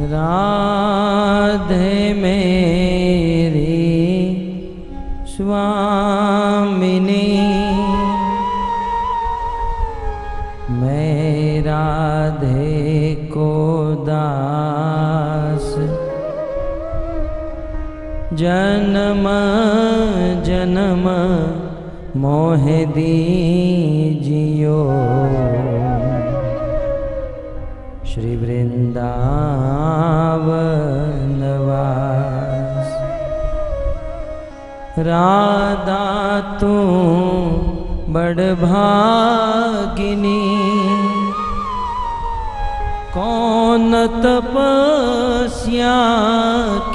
राधे मेरी स्वामिनी, मैं राधे को दास जन्म जन्म मोह दीजियो। श्री वृंदावन वास राधा तू बड़ भागिनी, कौन तपस्या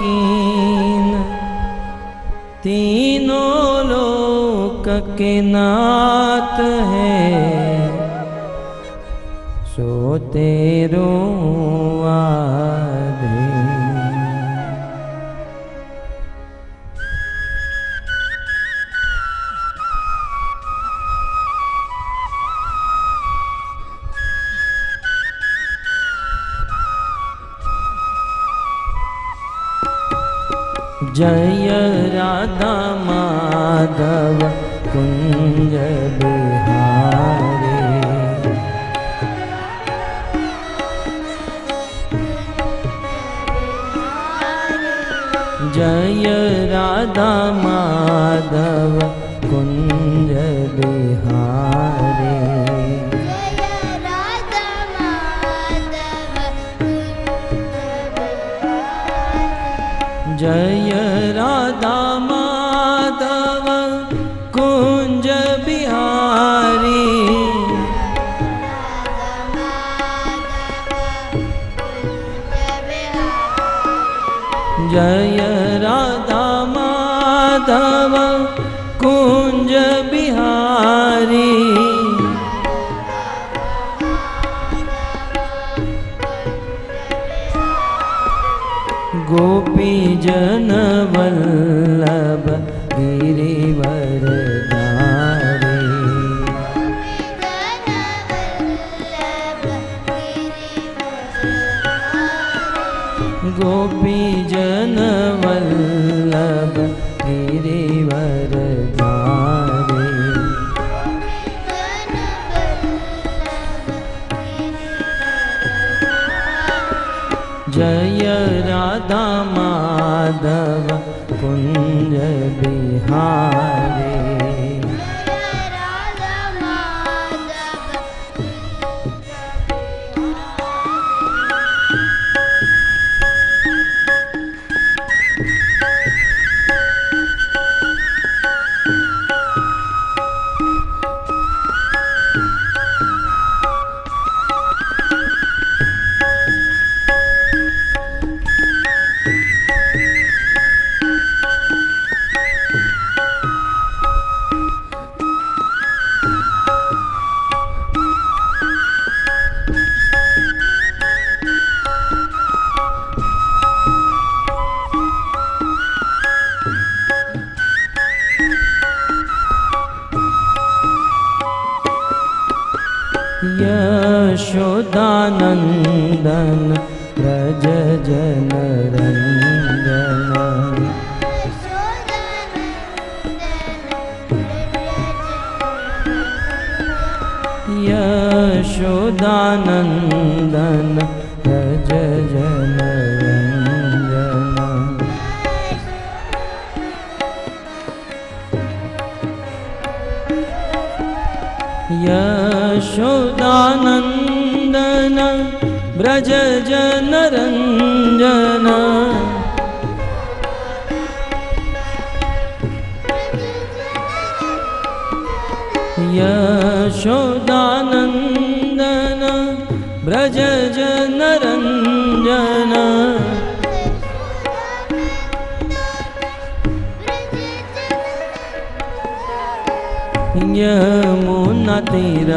कीन, तीनों लोक के नाथ है, सो तेरो आधीन। जय राधा माधव कुंज बिहारी, जय राधा माधव कुंज बिहारी, जय राधा माधव कुंज बिहारी, जय राधा माधव कुंज बिहारी, गोपी जन वल्लभ गिरिवर धारी, गोपी जन वल्लभ गिरिवर धारी, जय राधा माधव कुंज बिहारी, यशोदानंदन व्रज जन रंजन, यशोदानंदन व्रज जन रंजन, यशोदानंदन व्रज जन रंजन, यशोदानंदन व्रज जन रंजन, यमुना तीर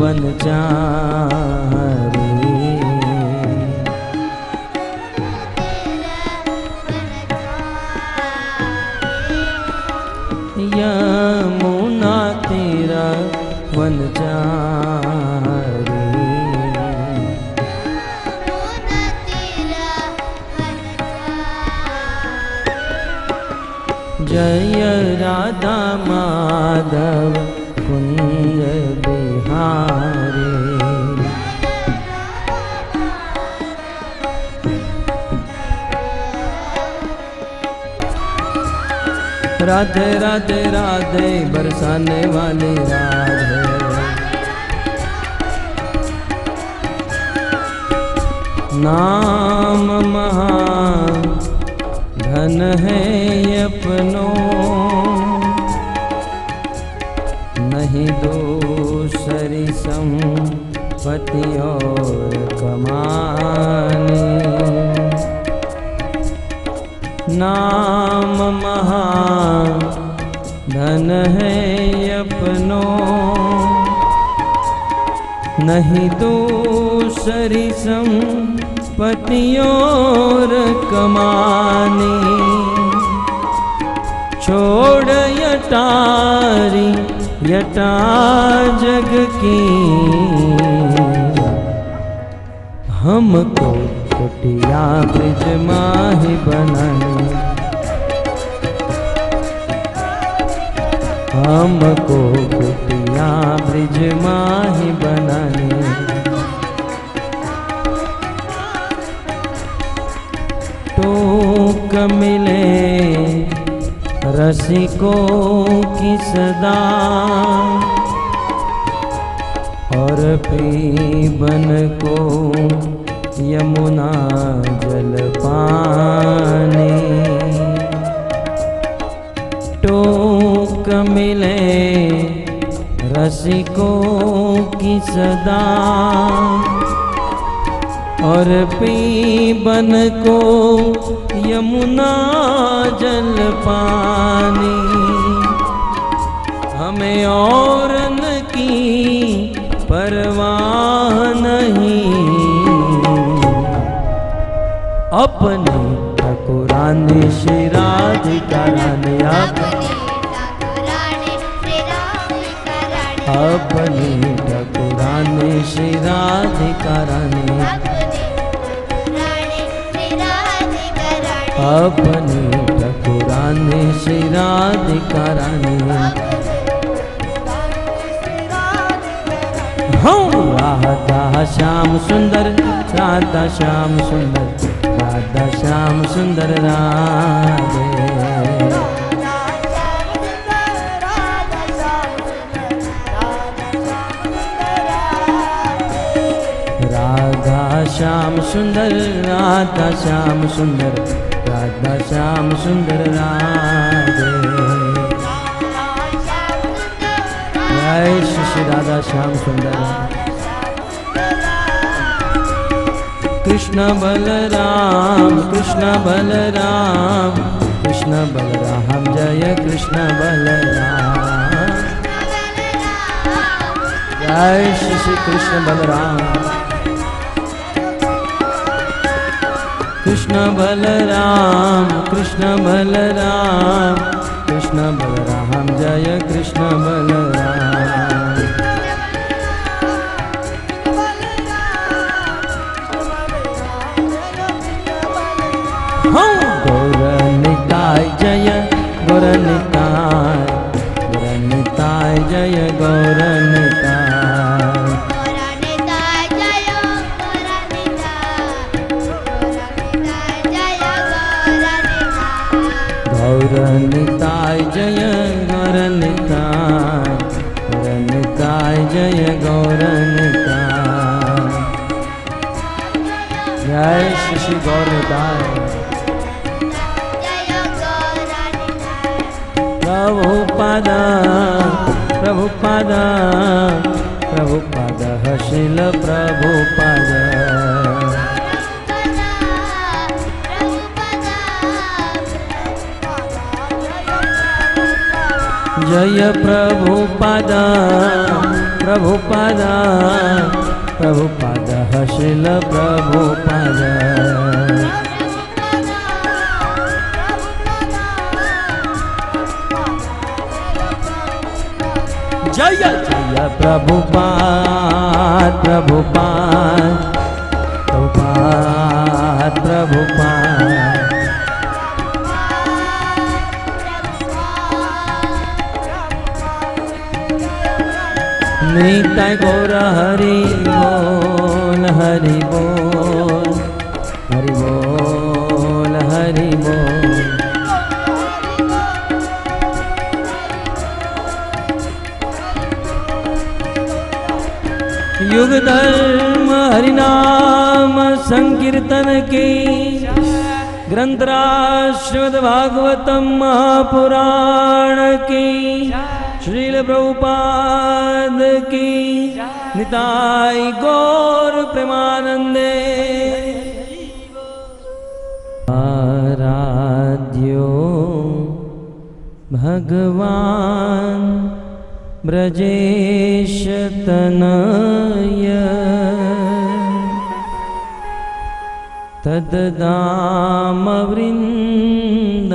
वनचारी, यमुना तीर वनचारी, राधा माधव कुंज बिहारी। राधे राधे राधे बरसाने वाली राधे। नाम महाधन है अपनों, नहीं दूसरी संपत्ति और कमाने। नाम महाधन है अपनों, नहीं दूसरी संपत्ति और कमाने। छोड़ यटारी यटा जग की, हमको कुटिया ब्रिज माही बनाने। हमको कुटिया ब्रिज माही बनाने। टोक मिले रसिकों की सदा, और पीबन को यमुना जल पाने। टोक मिले रसिकों की सदा, और पीबन को यमुना जल पानी। हमें औरन की परवाह नहीं, अपने ठाकुरानी श्री राधिका रानी। अपनी ठाकुरानी श्री राधिका रानी। अपनी ठाकुरानी श्री राधिका रानी। राधा श्याम सुंदर, राधा श्याम सुंदर, राधा श्याम सुंदर राधे। राधा श्याम सुंदर, राधा श्याम सुंदर, राधा श्याम सुंदर राधे। जय श्री राधा श्याम सुंदर। कृष्ण बलराम, कृष्ण बलराम, कृष्ण बलराम, जय कृष्ण बलराम। जय श्री कृष्ण बलराम। कृष्ण बलराम, कृष्ण बलराम, कृष्ण बलराम, जय कृष्ण बलराम। गौर निताय जय गौर निताय, गौर निताय जय गौर निताय। गौर निताय जय गौर निताय, गौर निताय जय गौर निताय। जय श्री गौर निताय। प्रभुपाद प्रभुपाद प्रभुपाद श्रील प्रभुपाद। जय प्रभुपाद प्रभुपाद प्रभुपाद श्रील प्रभुपाद। जय जय प्रभुपाद प्रभुपाद प्रभुपाद प्रभुपाद। निताय गौर हरि बोल हरि बोल हरि बोल हरि बोल। युग धर्म हरिनाम संकीर्तन की ग्रंथराज श्रीमद् भागवतम महापुराण की श्रील प्रभुपाद की निताय गौर प्रेमानंदे। आराध्यो भगवान ब्रजेश तनय तद्धाम वृंदावन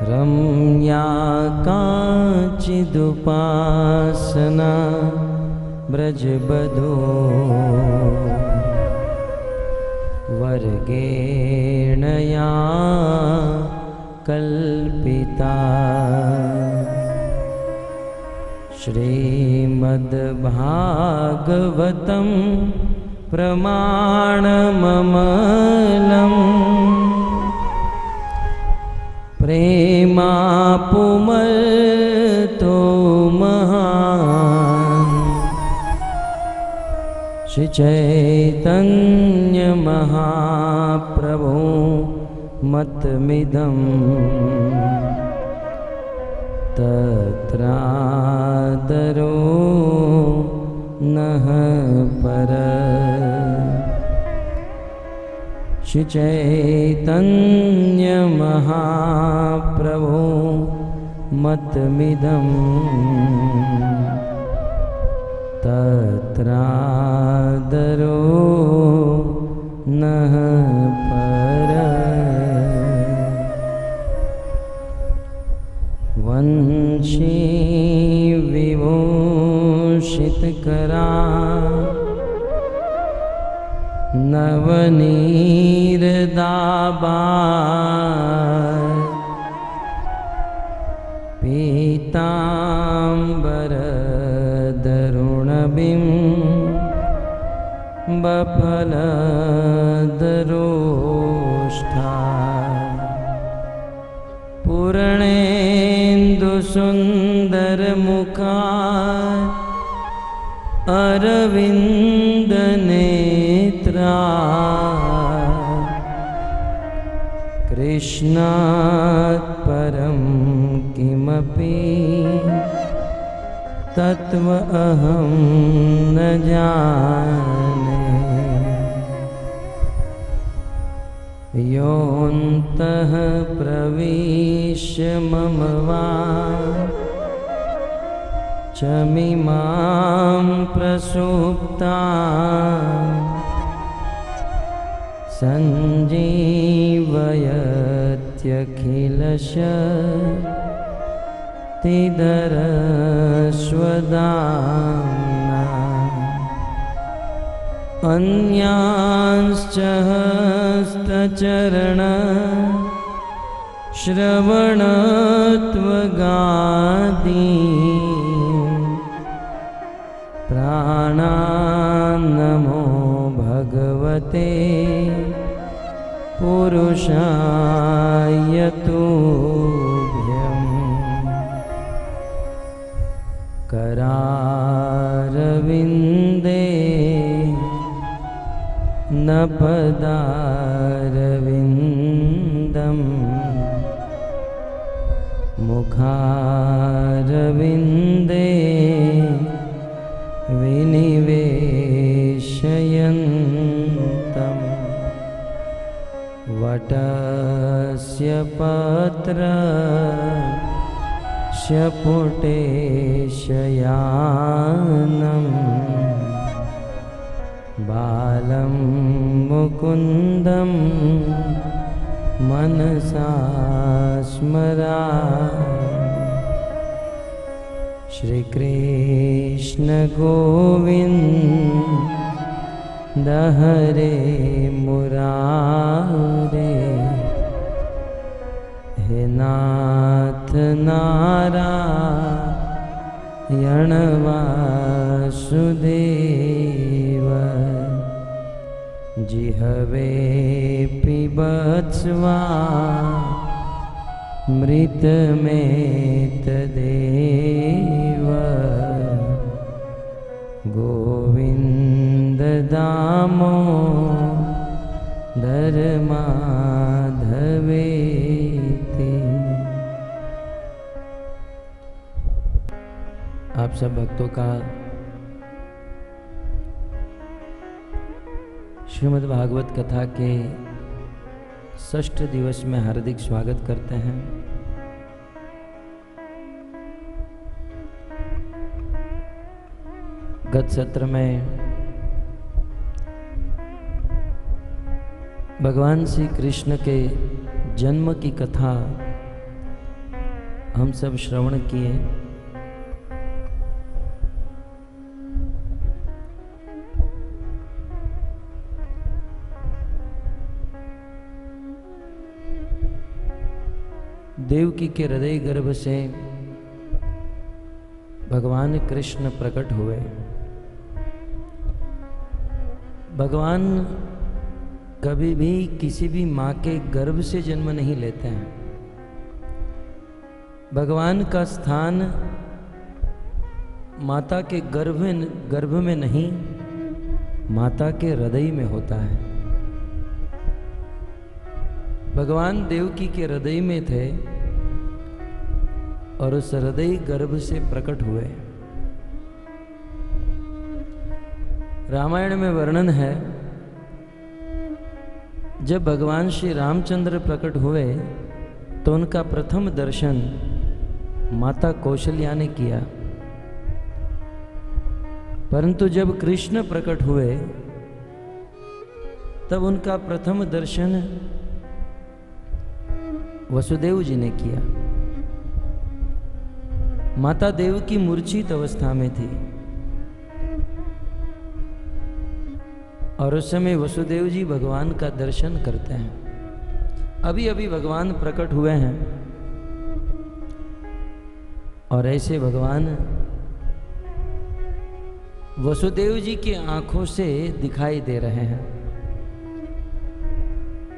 रम्या काचिदुपासना ब्रजबधो वर्गेणया कल्पिता श्रीमद्भागवतं प्रमाणममलम् प्रेमापुमतो महान् श्री चैतन्य महाप्रभु मतमिदं तत्रादरो नः पर। श्री चैतन्य महाप्रभु मतमिदं तत्रादरो नः पर। वंशी विभूषितकरा नवनीरदाबा पीताम्बरधरुणबिम्बफलदरोष्ठा पूर्णेन्दुसुन्दरमुखा अरविन्दनेत्रा कृष्णात् परं किमपि तत्व अहं न जाने। योऽन्तः प्रविश्य मम वाचमिमां प्रसुप्तां सञ्जीवयत्यखिलशक्तिधरस्वदाम्ना अन्यांश्च हस्तचरण श्रवणत्वगादीन् प्राणान्नमो भगवते पुरुषाय तुभ्यम्। करारविन्दे न पदारविन्दम् मुखारविन्दे विनिवेशयन्तम्। वटस्य पत्रस्य पुटे शयानम् बालं मुकुन्दं मनसा स्मरामि। श्रीकृष्ण गोविन्द हरे मुरारे हे नाथ नारायण वासुदेव जिहवे पिबत्स्वा मृत में तदेव गोविंद दामोदर माधवेति। आप सब भक्तों का श्रीमद् भागवत कथा के षष्ठ दिवस में हार्दिक स्वागत करते हैं। गत सत्र में भगवान श्री कृष्ण के जन्म की कथा हम सब श्रवण किए। देवकी के हृदय गर्भ से भगवान कृष्ण प्रकट हुए। भगवान कभी भी किसी भी माँ के गर्भ से जन्म नहीं लेते हैं। भगवान का स्थान माता के गर्भ में नहीं, माता के हृदय में होता है। भगवान देवकी के हृदय में थे और उस हृदय गर्भ से प्रकट हुए। रामायण में वर्णन है, जब भगवान श्री रामचंद्र प्रकट हुए तो उनका प्रथम दर्शन माता कौशल्या ने किया, परंतु जब कृष्ण प्रकट हुए तब उनका प्रथम दर्शन वसुदेव जी ने किया। माता देवकी मूर्छित अवस्था में थी और उस समय वसुदेव जी भगवान का दर्शन करते हैं। अभी अभी भगवान प्रकट हुए हैं और ऐसे भगवान वसुदेव जी की आंखों से दिखाई दे रहे हैं।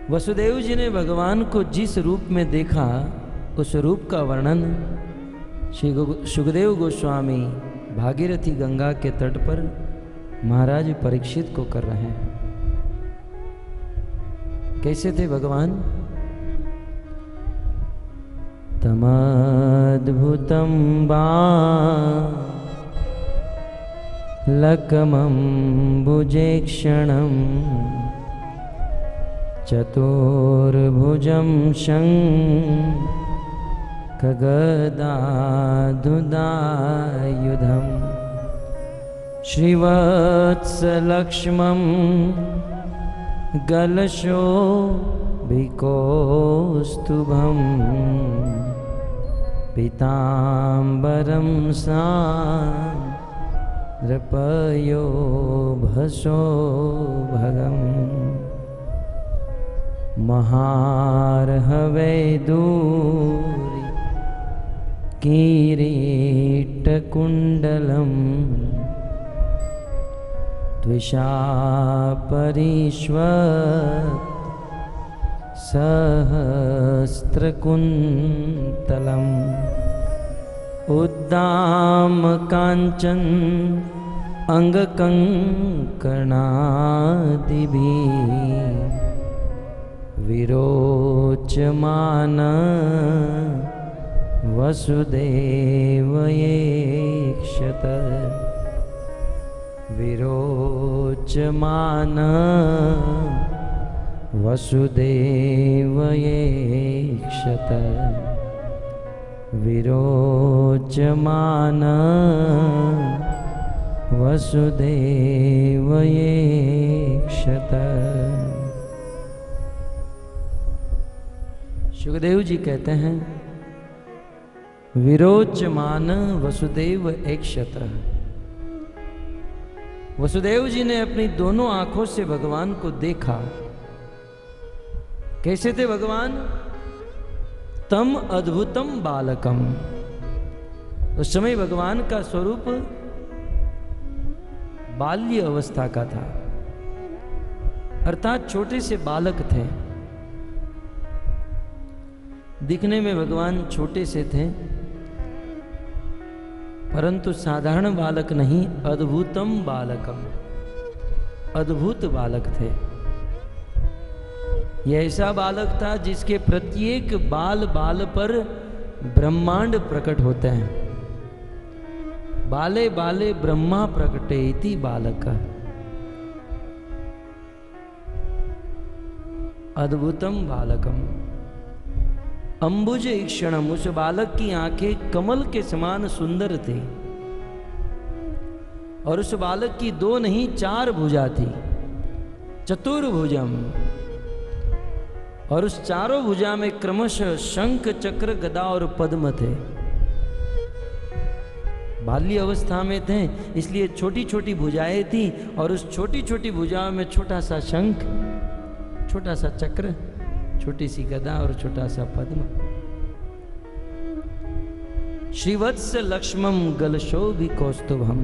वसुदेव जी ने भगवान को जिस रूप में देखा, उस रूप का वर्णन श्री सुखदेव गोस्वामी भागीरथी गंगा के तट पर महाराज परीक्षित को कर रहे हैं। कैसे थे भगवान? तमद्भुतं बालकमम्बुजेक्षणं चतुर्भुजं खगदायुधं श्रीवत्सलक्ष्मं गलशोभिकौस्तुभं पीताम्बरं सान्द्रपयोभसौभगम् महार्हवैदूरी किरीटकुण्डलं द्विषापरीष्वक् सहस्रकुन्तलम् उद्दामकाञ्चन अङ्गकङ्कणादिभिः विरोचमान वसुदेवयेक्षत विरोचमान वसुदेवयेक्षत विरोचमान वसुदेवयेक्षत। सुखदेव जी कहते हैं विरोचमान वसुदेव एकशत। वसुदेव जी ने अपनी दोनों आंखों से भगवान को देखा। कैसे थे भगवान? तम अद्भुतम बालकम। उस समय भगवान का स्वरूप बाल्य अवस्था का था, अर्थात छोटे से बालक थे। दिखने में भगवान छोटे से थे, परंतु साधारण बालक नहीं, अद्भुतम बालकम, अद्भुत बालक थे। यह ऐसा बालक था जिसके प्रत्येक बाल बाल पर ब्रह्मांड प्रकट होते हैं। बाले बाले ब्रह्मा प्रकटे इति बालक, अद्भुतम बालकम। अंबुज ईक्षणम, उस बालक की आंखें कमल के समान सुंदर थी, और उस बालक की 2 नहीं 4 भुजा थी, चतुर्भुजम। और उस चारों भुजा में क्रमशः शंख चक्र गदा और पद्म थे। बाल्य अवस्था में थे, इसलिए छोटी छोटी भुजाएं थी, और उस छोटी छोटी भुजाओं में छोटा सा शंख, छोटा सा चक्र, छोटी सी गदा और छोटा सा पद्म। श्रीवत्स लक्ष्मम गलशोभि कौस्तुभम,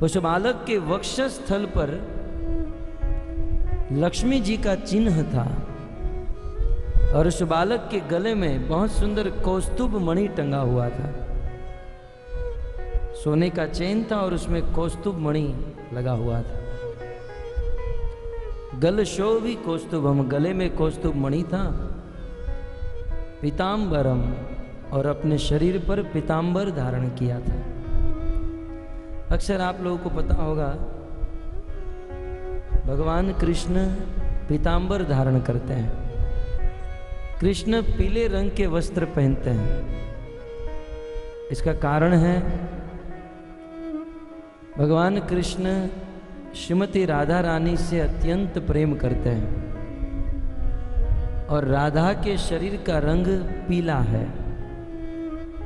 उस बालक के वक्षस्थल पर लक्ष्मी जी का चिन्ह था, और उस बालक के गले में बहुत सुंदर कौस्तुभ मणि टंगा हुआ था। सोने का चेन था और उसमें कौस्तुभ मणि लगा हुआ था। गलशोभि कौस्तुभम, गले में कौस्तुभ मणि था। पीताम्बरम, और अपने शरीर पर पीताम्बर धारण किया था। अक्सर आप लोगों को पता होगा, भगवान कृष्ण पीताम्बर धारण करते हैं। कृष्ण पीले रंग के वस्त्र पहनते हैं। इसका कारण है, भगवान कृष्ण श्रीमती राधा रानी से अत्यंत प्रेम करते हैं, और राधा के शरीर का रंग पीला है।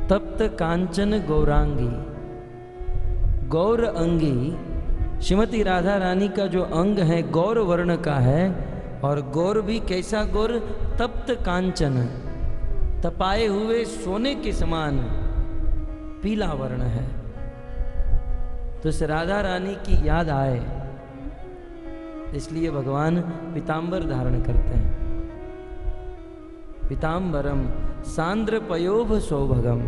तप्त कांचन गौरांगी, गौर अंगी, श्रीमती राधा रानी का जो अंग है गौर वर्ण का है, और गौर भी कैसा गौर? तप्त कांचन, तपाए हुए सोने के समान पीला वर्ण है। तो इस राधा रानी की याद आए, इसलिए भगवान पीताम्बर धारण करते हैं। पीताम्बरम सांद्र पयोभ सौभगम।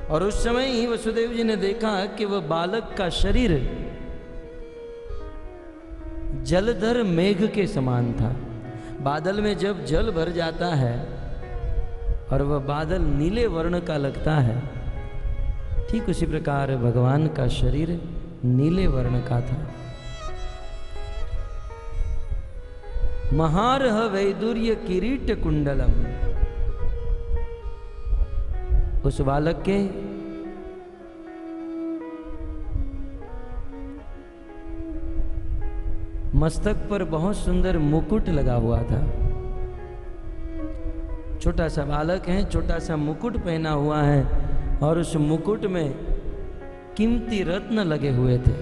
और उस समय ही वसुदेव जी ने देखा कि वह बालक का शरीर जलधर मेघ के समान था। बादल में जब जल भर जाता है और वह बादल नीले वर्ण का लगता है, ठीक उसी प्रकार भगवान का शरीर नीले वर्ण का था। महारह वैदुर्य किरीट कुंडलम, उस बालक के मस्तक पर बहुत सुंदर मुकुट लगा हुआ था। छोटा सा बालक है, छोटा सा मुकुट पहना हुआ है, और उस मुकुट में कीमती रत्न लगे हुए थे।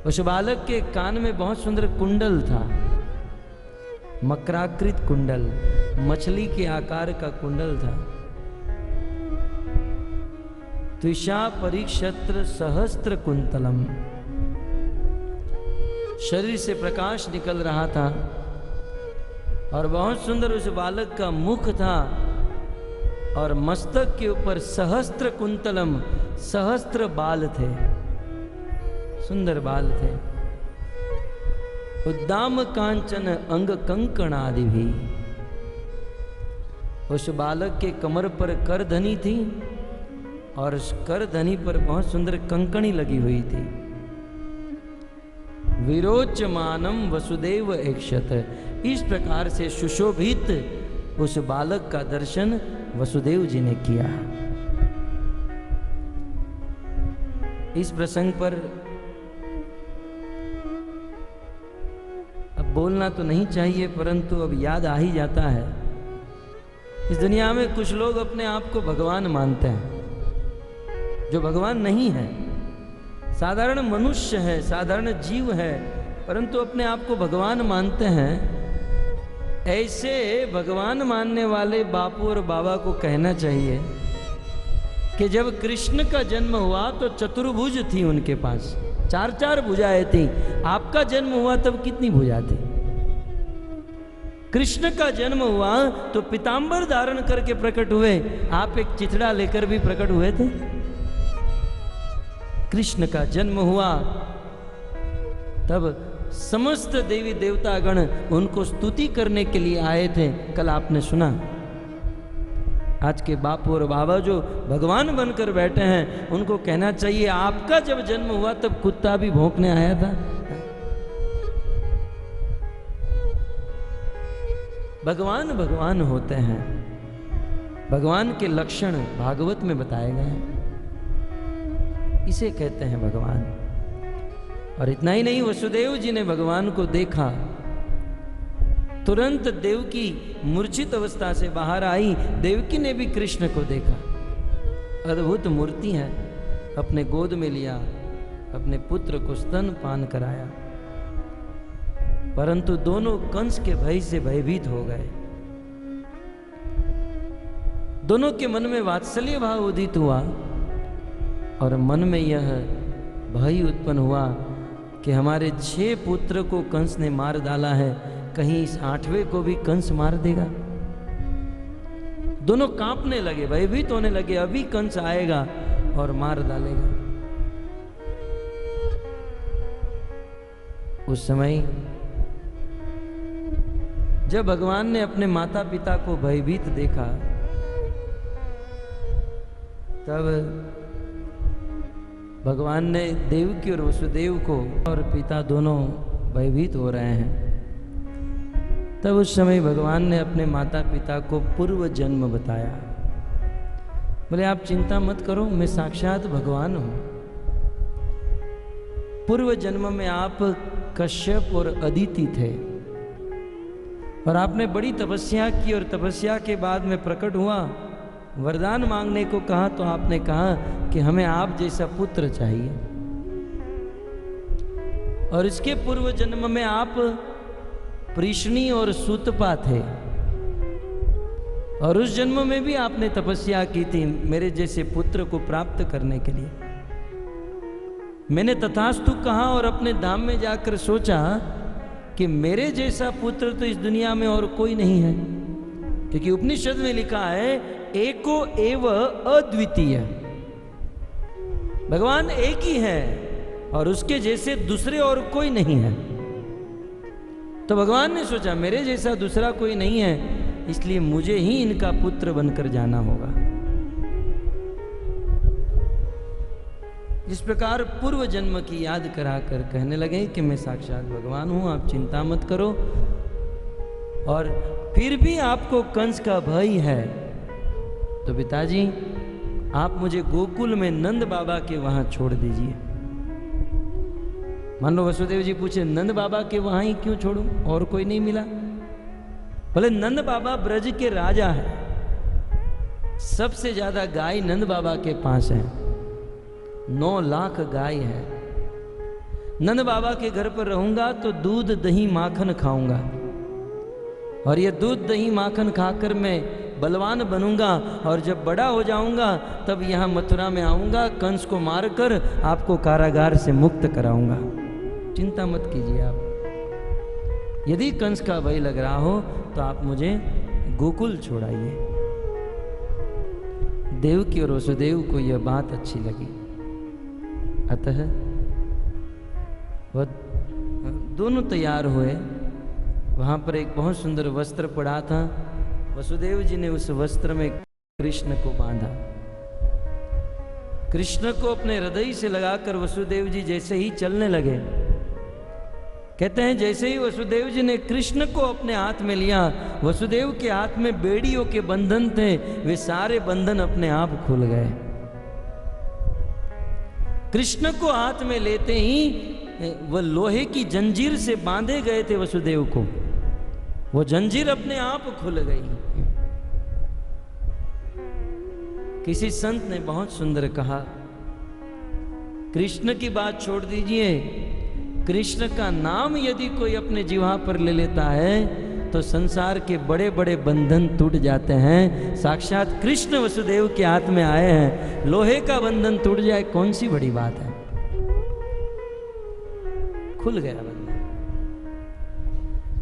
उस बालक के कान में बहुत सुंदर कुंडल था, मकराकृत कुंडल, मछली के आकार का कुंडल था। त्विषा परिक्षत्र सहस्त्र कुंतलम, शरीर से प्रकाश निकल रहा था, और बहुत सुंदर उस बालक का मुख था, और मस्तक के ऊपर सहस्त्र कुंतलम, सहस्त्र बाल थे, सुंदर बाल थे। उद्दाम कांचन अंग कंकण आदि भी, उस बालक के कमर पर करधनी थी, और उस करधनी पर बहुत सुंदर कंकणी लगी हुई थी। विरोचमानम वसुदेव ऐक्षत, इस प्रकार से सुशोभित उस बालक का दर्शन वसुदेव जी ने किया। इस प्रसंग पर अब बोलना तो नहीं चाहिए, परंतु अब याद आ ही जाता है। इस दुनिया में कुछ लोग अपने आप को भगवान मानते हैं, जो भगवान नहीं है, साधारण मनुष्य है, साधारण जीव है, परंतु अपने आप को भगवान मानते हैं। ऐसे भगवान मानने वाले बापू और बाबा को कहना चाहिए कि जब कृष्ण का जन्म हुआ तो चतुर्भुज थी उनके पास, 4-4 भुजाएं थी। आपका जन्म हुआ तब कितनी भुजा थी? कृष्ण का जन्म हुआ तो पीतांबर धारण करके प्रकट हुए, आप एक चिथड़ा लेकर भी प्रकट हुए थे। कृष्ण का जन्म हुआ तब समस्त देवी देवतागण उनको स्तुति करने के लिए आए थे। कल आपने सुना, आज के बापू और बाबा जो भगवान बनकर बैठे हैं उनको कहना चाहिए आपका जब जन्म हुआ तब कुत्ता भी भौंकने आया था। भगवान भगवान होते हैं, भगवान के लक्षण भागवत में बताए गए हैं, इसे कहते हैं भगवान। और इतना ही नहीं, वसुदेव जी ने भगवान को देखा, तुरंत देवकी मूर्छित अवस्था से बाहर आई, देवकी ने भी कृष्ण को देखा। अद्भुत मूर्ति है, अपने गोद में लिया, अपने पुत्र को स्तन पान कराया, परंतु दोनों कंस के भय से भयभीत हो गए। दोनों के मन में वात्सल्य भाव उदित हुआ और मन में यह भय उत्पन्न हुआ कि हमारे 6 पुत्र को कंस ने मार डाला है, कहीं इस 8वें को भी कंस मार देगा। दोनों कांपने लगे, भयभीत होने लगे, अभी कंस आएगा और मार डालेगा। उस समय जब भगवान ने अपने माता पिता को भयभीत देखा, तब भगवान ने देवकी और वसुदेव को, और पिता दोनों भयभीत हो रहे हैं, तब उस समय भगवान ने अपने माता पिता को पूर्व जन्म बताया। बोले आप चिंता मत करो, मैं साक्षात भगवान हूं। पूर्व जन्म में आप कश्यप और अदिति थे और आपने बड़ी तपस्या की और तपस्या के बाद में प्रकट हुआ, वरदान मांगने को कहा तो आपने कहा कि हमें आप जैसा पुत्र चाहिए। और इसके पूर्व जन्म में आप पृश्नी और सूतपा थे और उस जन्म में भी आपने तपस्या की थी मेरे जैसे पुत्र को प्राप्त करने के लिए। मैंने तथास्तु कहा और अपने धाम में जाकर सोचा कि मेरे जैसा पुत्र तो इस दुनिया में और कोई नहीं है, क्योंकि उपनिषद में लिखा है एको एव अद्वितीय, भगवान एक ही है और उसके जैसे दूसरे और कोई नहीं है। तो भगवान ने सोचा मेरे जैसा दूसरा कोई नहीं है, इसलिए मुझे ही इनका पुत्र बनकर जाना होगा। जिस प्रकार पूर्व जन्म की याद कराकर कहने लगे कि मैं साक्षात भगवान हूं, आप चिंता मत करो, और फिर भी आपको कंस का भय है तो पिताजी आप मुझे गोकुल में नंद बाबा के वहां छोड़ दीजिए। मान लो वसुदेव जी पूछे नंद बाबा के वहां ही क्यों छोड़ूं, और कोई नहीं मिला? बोले नंद बाबा ब्रज के राजा है, सबसे ज्यादा गाय नंद बाबा के पास है, 9 लाख गाय है। नंद बाबा के घर पर रहूंगा तो दूध दही माखन खाऊंगा, और ये दूध दही माखन खाकर मैं बलवान बनूंगा, और जब बड़ा हो जाऊंगा तब यहाँ मथुरा में आऊंगा, कंस को मारकर आपको कारागार से मुक्त कराऊंगा। चिंता मत कीजिए आप, यदि कंस का भय लग रहा हो तो आप मुझे गोकुल छोड़ाइए। देवकी और वसुदेव को यह बात अच्छी लगी, अतः वह दोनों तैयार हुए। वहां पर एक बहुत सुंदर वस्त्र पड़ा था, वसुदेव जी ने उस वस्त्र में कृष्ण को बांधा। कृष्ण को अपने हृदय से लगाकर वसुदेव जी जैसे ही चलने लगे, कहते हैं जैसे ही वसुदेव जी ने कृष्ण को अपने हाथ में लिया, वसुदेव के हाथ में बेड़ियों के बंधन थे, वे सारे बंधन अपने आप खुल गए। कृष्ण को हाथ में लेते ही वह लोहे की जंजीर से बांधे गए थे वसुदेव को, वो जंजीर अपने आप खुल गई। किसी संत ने बहुत सुंदर कहा, कृष्ण की बात छोड़ दीजिए, कृष्ण का नाम यदि कोई अपने जिह्वा पर ले लेता है तो संसार के बड़े बड़े बंधन टूट जाते हैं। साक्षात कृष्ण वसुदेव के हाथ में आए हैं, लोहे का बंधन टूट जाए कौन सी बड़ी बात है, खुल गया बंधन।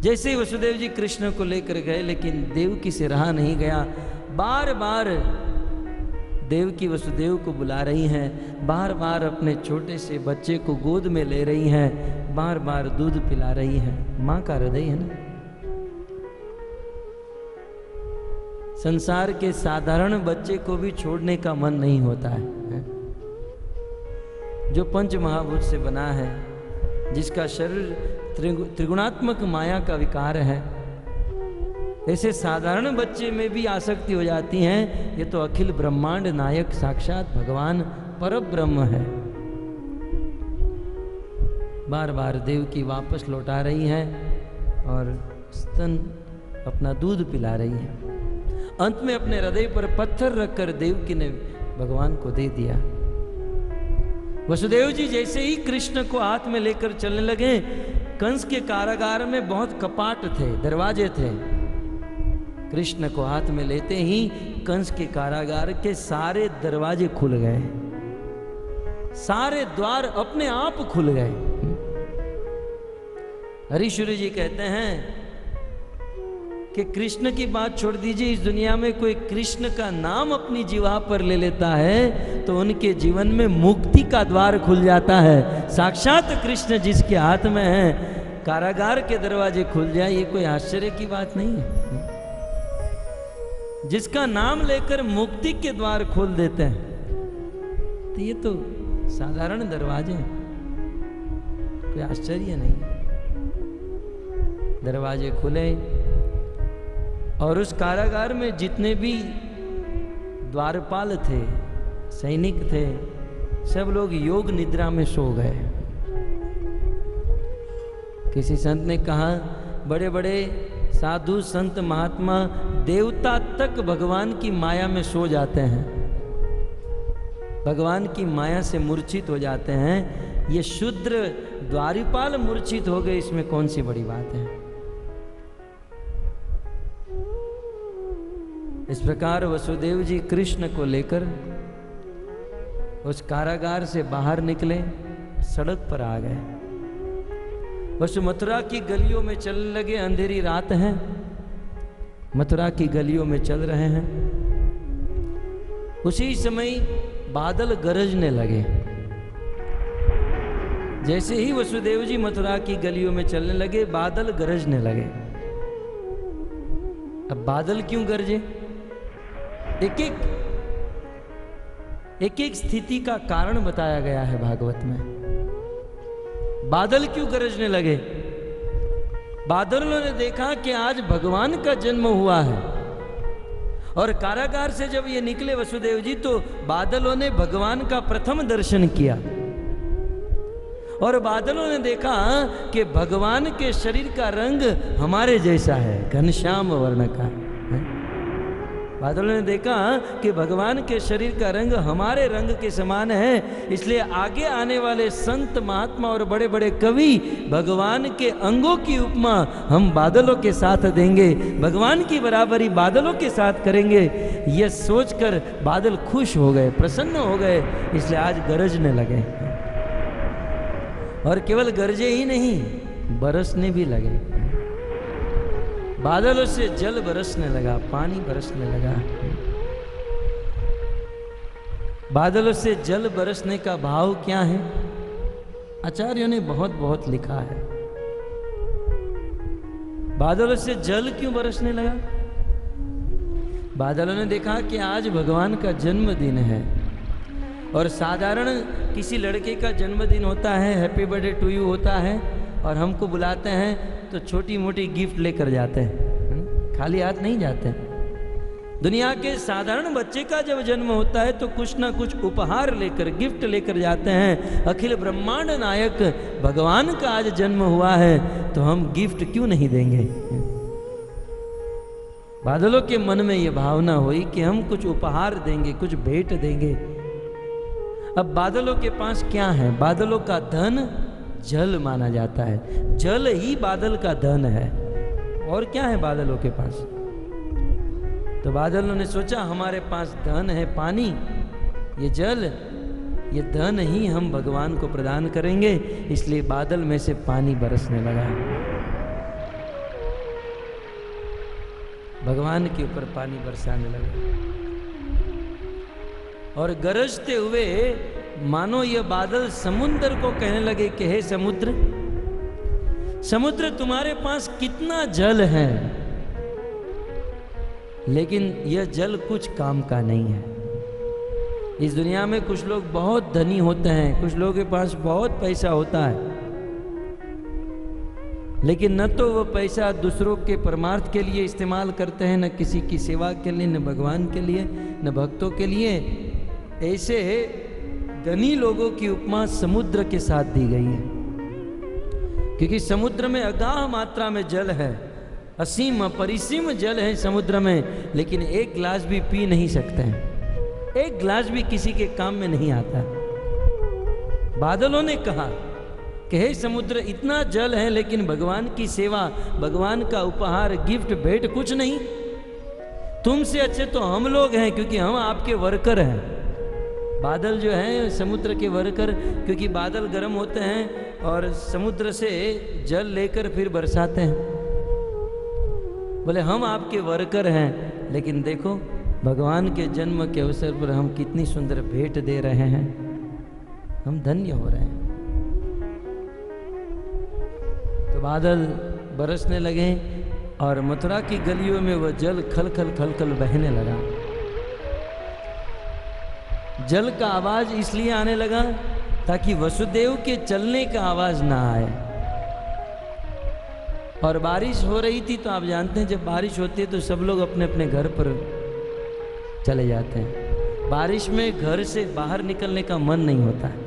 जैसे ही वसुदेव जी कृष्ण को लेकर गए, लेकिन देवकी से रहा नहीं गया। बार बार देवकी वसुदेव को बुला रही हैं, बार बार अपने छोटे से बच्चे को गोद में ले रही हैं, बार बार दूध पिला रही हैं। मां का हृदय है ना। संसार के साधारण बच्चे को भी छोड़ने का मन नहीं होता है। जो पंच महाभूत से बना है, जिसका शरीर त्रिगुणात्मक माया का विकार है, ऐसे साधारण बच्चे में भी आसक्ति हो जाती है। ये तो अखिल ब्रह्मांड नायक साक्षात भगवान परब्रह्म है। बार बार देवकी वापस लौटा रही है और स्तन अपना दूध पिला रही है। अंत में अपने हृदय पर पत्थर रखकर देवकी ने भगवान को दे दिया। वसुदेव जी जैसे ही कृष्ण को हाथ में लेकर चलने लगे, कंस के कारागार में बहुत कपाट थे, दरवाजे थे। कृष्ण को हाथ में लेते ही कंस के कारागार के सारे दरवाजे खुल गए, सारे द्वार अपने आप खुल गए। हरीश्वरी जी कहते हैं कि कृष्ण की बात छोड़ दीजिए, इस दुनिया में कोई कृष्ण का नाम अपनी जीवा पर ले लेता है तो उनके जीवन में मुक्ति का द्वार खुल जाता है। साक्षात कृष्ण जिसके हाथ में है, कारागार के दरवाजे खुल जाए, ये कोई आश्चर्य की बात नहीं है। जिसका नाम लेकर मुक्ति के द्वार खोल देते हैं, तो ये तो साधारण दरवाजे हैं, कोई आश्चर्य नहीं। दरवाजे खुले और उस कारागार में जितने भी द्वारपाल थे, सैनिक थे, सब लोग योग निद्रा में सो गए। किसी संत ने कहा, बड़े बड़े साधु संत महात्मा देवता तक भगवान की माया में सो जाते हैं, भगवान की माया से मूर्छित हो जाते हैं। ये शूद्र द्वारपाल मूर्छित हो गए, इसमें कौन सी बड़ी बात है। इस प्रकार वसुदेव जी कृष्ण को लेकर उस कारागार से बाहर निकले, सड़क पर आ गए। बस मथुरा की गलियों में चलने लगे। अंधेरी रात है, मथुरा की गलियों में चल रहे हैं। उसी समय बादल गरजने लगे। जैसे ही वसुदेव जी मथुरा की गलियों में चलने लगे, बादल गरजने लगे। अब बादल क्यों गरजे? एक एक स्थिति का कारण बताया गया है भागवत में। बादल क्यों गरजने लगे? बादलों ने देखा कि आज भगवान का जन्म हुआ है, और कारागार से जब ये निकले वसुदेव जी, तो बादलों ने भगवान का प्रथम दर्शन किया। और बादलों ने देखा कि भगवान के शरीर का रंग हमारे जैसा है, घनश्याम वर्ण का। बादलों ने देखा कि भगवान के शरीर का रंग हमारे रंग के समान है, इसलिए आगे आने वाले संत महात्मा और बड़े बड़े कवि भगवान के अंगों की उपमा हम बादलों के साथ देंगे, भगवान की बराबरी बादलों के साथ करेंगे। यह सोचकर बादल खुश हो गए, प्रसन्न हो गए, इसलिए आज गरजने लगे। और केवल गरजे ही नहीं, बरसने भी लगे। बादलों से जल बरसने लगा, पानी बरसने लगा। बादलों से जल बरसने का भाव क्या है? आचार्यों ने बहुत बहुत लिखा है। बादलों से जल क्यों बरसने लगा? बादलों ने देखा कि आज भगवान का जन्मदिन है, और साधारण किसी लड़के का जन्मदिन होता है, हैप्पी बर्थडे टू यू होता है, और हमको बुलाते हैं तो छोटी मोटी गिफ्ट लेकर जाते हैं, खाली हाथ नहीं जाते। दुनिया के साधारण बच्चे का जब जन्म होता है तो कुछ ना कुछ उपहार लेकर, गिफ्ट लेकर जाते हैं। अखिल ब्रह्मांड नायक भगवान का आज जन्म हुआ है, तो हम गिफ्ट क्यों नहीं देंगे? बादलों के मन में यह भावना हुई कि हम कुछ उपहार देंगे, कुछ भेंट देंगे। अब बादलों के पास क्या है? बादलों का धन जल माना जाता है, जल ही बादल का धन है। और क्या है बादलों के पास? तो बादलों ने सोचा हमारे पास धन है पानी, ये जल, ये धन ही हम भगवान को प्रदान करेंगे, इसलिए बादल में से पानी बरसने लगा। भगवान के ऊपर पानी बरसाने लगा और गरजते हुए मानो ये बादल समुद्र को कहने लगे कि हे समुद्र, समुद्र तुम्हारे पास कितना जल है, लेकिन यह जल कुछ काम का नहीं है। इस दुनिया में कुछ लोग बहुत धनी होते हैं, कुछ लोगों के पास बहुत पैसा होता है, लेकिन न तो वो पैसा दूसरों के परमार्थ के लिए इस्तेमाल करते हैं, न किसी की सेवा के लिए, न भगवान के लिए, न भक्तों के लिए। ऐसे धनी लोगों की उपमा समुद्र के साथ दी गई है, क्योंकि समुद्र में अगाध मात्रा में जल है, असीम अपरिसीम जल है समुद्र में, लेकिन एक गिलास भी पी नहीं सकते हैं, एक गिलास भी किसी के काम में नहीं आता। बादलों ने कहा कि हे समुद्र, इतना जल है लेकिन भगवान की सेवा, भगवान का उपहार, गिफ्ट, भेंट कुछ नहीं। तुमसे अच्छे तो हम लोग हैं, क्योंकि हम आपके वर्कर हैं। बादल जो हैं समुद्र के वर्कर, क्योंकि बादल गर्म होते हैं और समुद्र से जल लेकर फिर बरसाते हैं। बोले हम आपके वर्कर हैं, लेकिन देखो भगवान के जन्म के अवसर पर हम कितनी सुंदर भेंट दे रहे हैं, हम धन्य हो रहे हैं। तो बादल बरसने लगे और मथुरा की गलियों में वह जल खल खल बहने लगा। जल का आवाज इसलिए आने लगा ताकि वसुदेव के चलने का आवाज ना आए। और बारिश हो रही थी, तो आप जानते हैं जब बारिश होती है तो सब लोग अपने अपने घर पर चले जाते हैं। बारिश में घर से बाहर निकलने का मन नहीं होता है,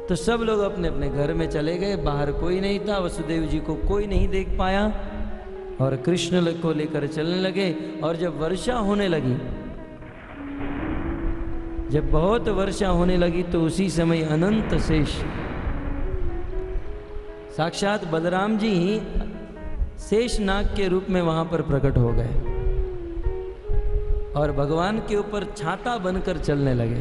तो सब लोग अपने अपने घर में चले गए। बाहर कोई नहीं था, वसुदेव जी को कोई नहीं देख पाया और कृष्ण को लेकर चलने लगे। और जब वर्षा होने लगी, जब बहुत वर्षा होने लगी, तो उसी समय अनंत शेष साक्षात बलराम जी शेष नाग के रूप में वहां पर प्रकट हो गए और भगवान के ऊपर छाता बनकर चलने लगे।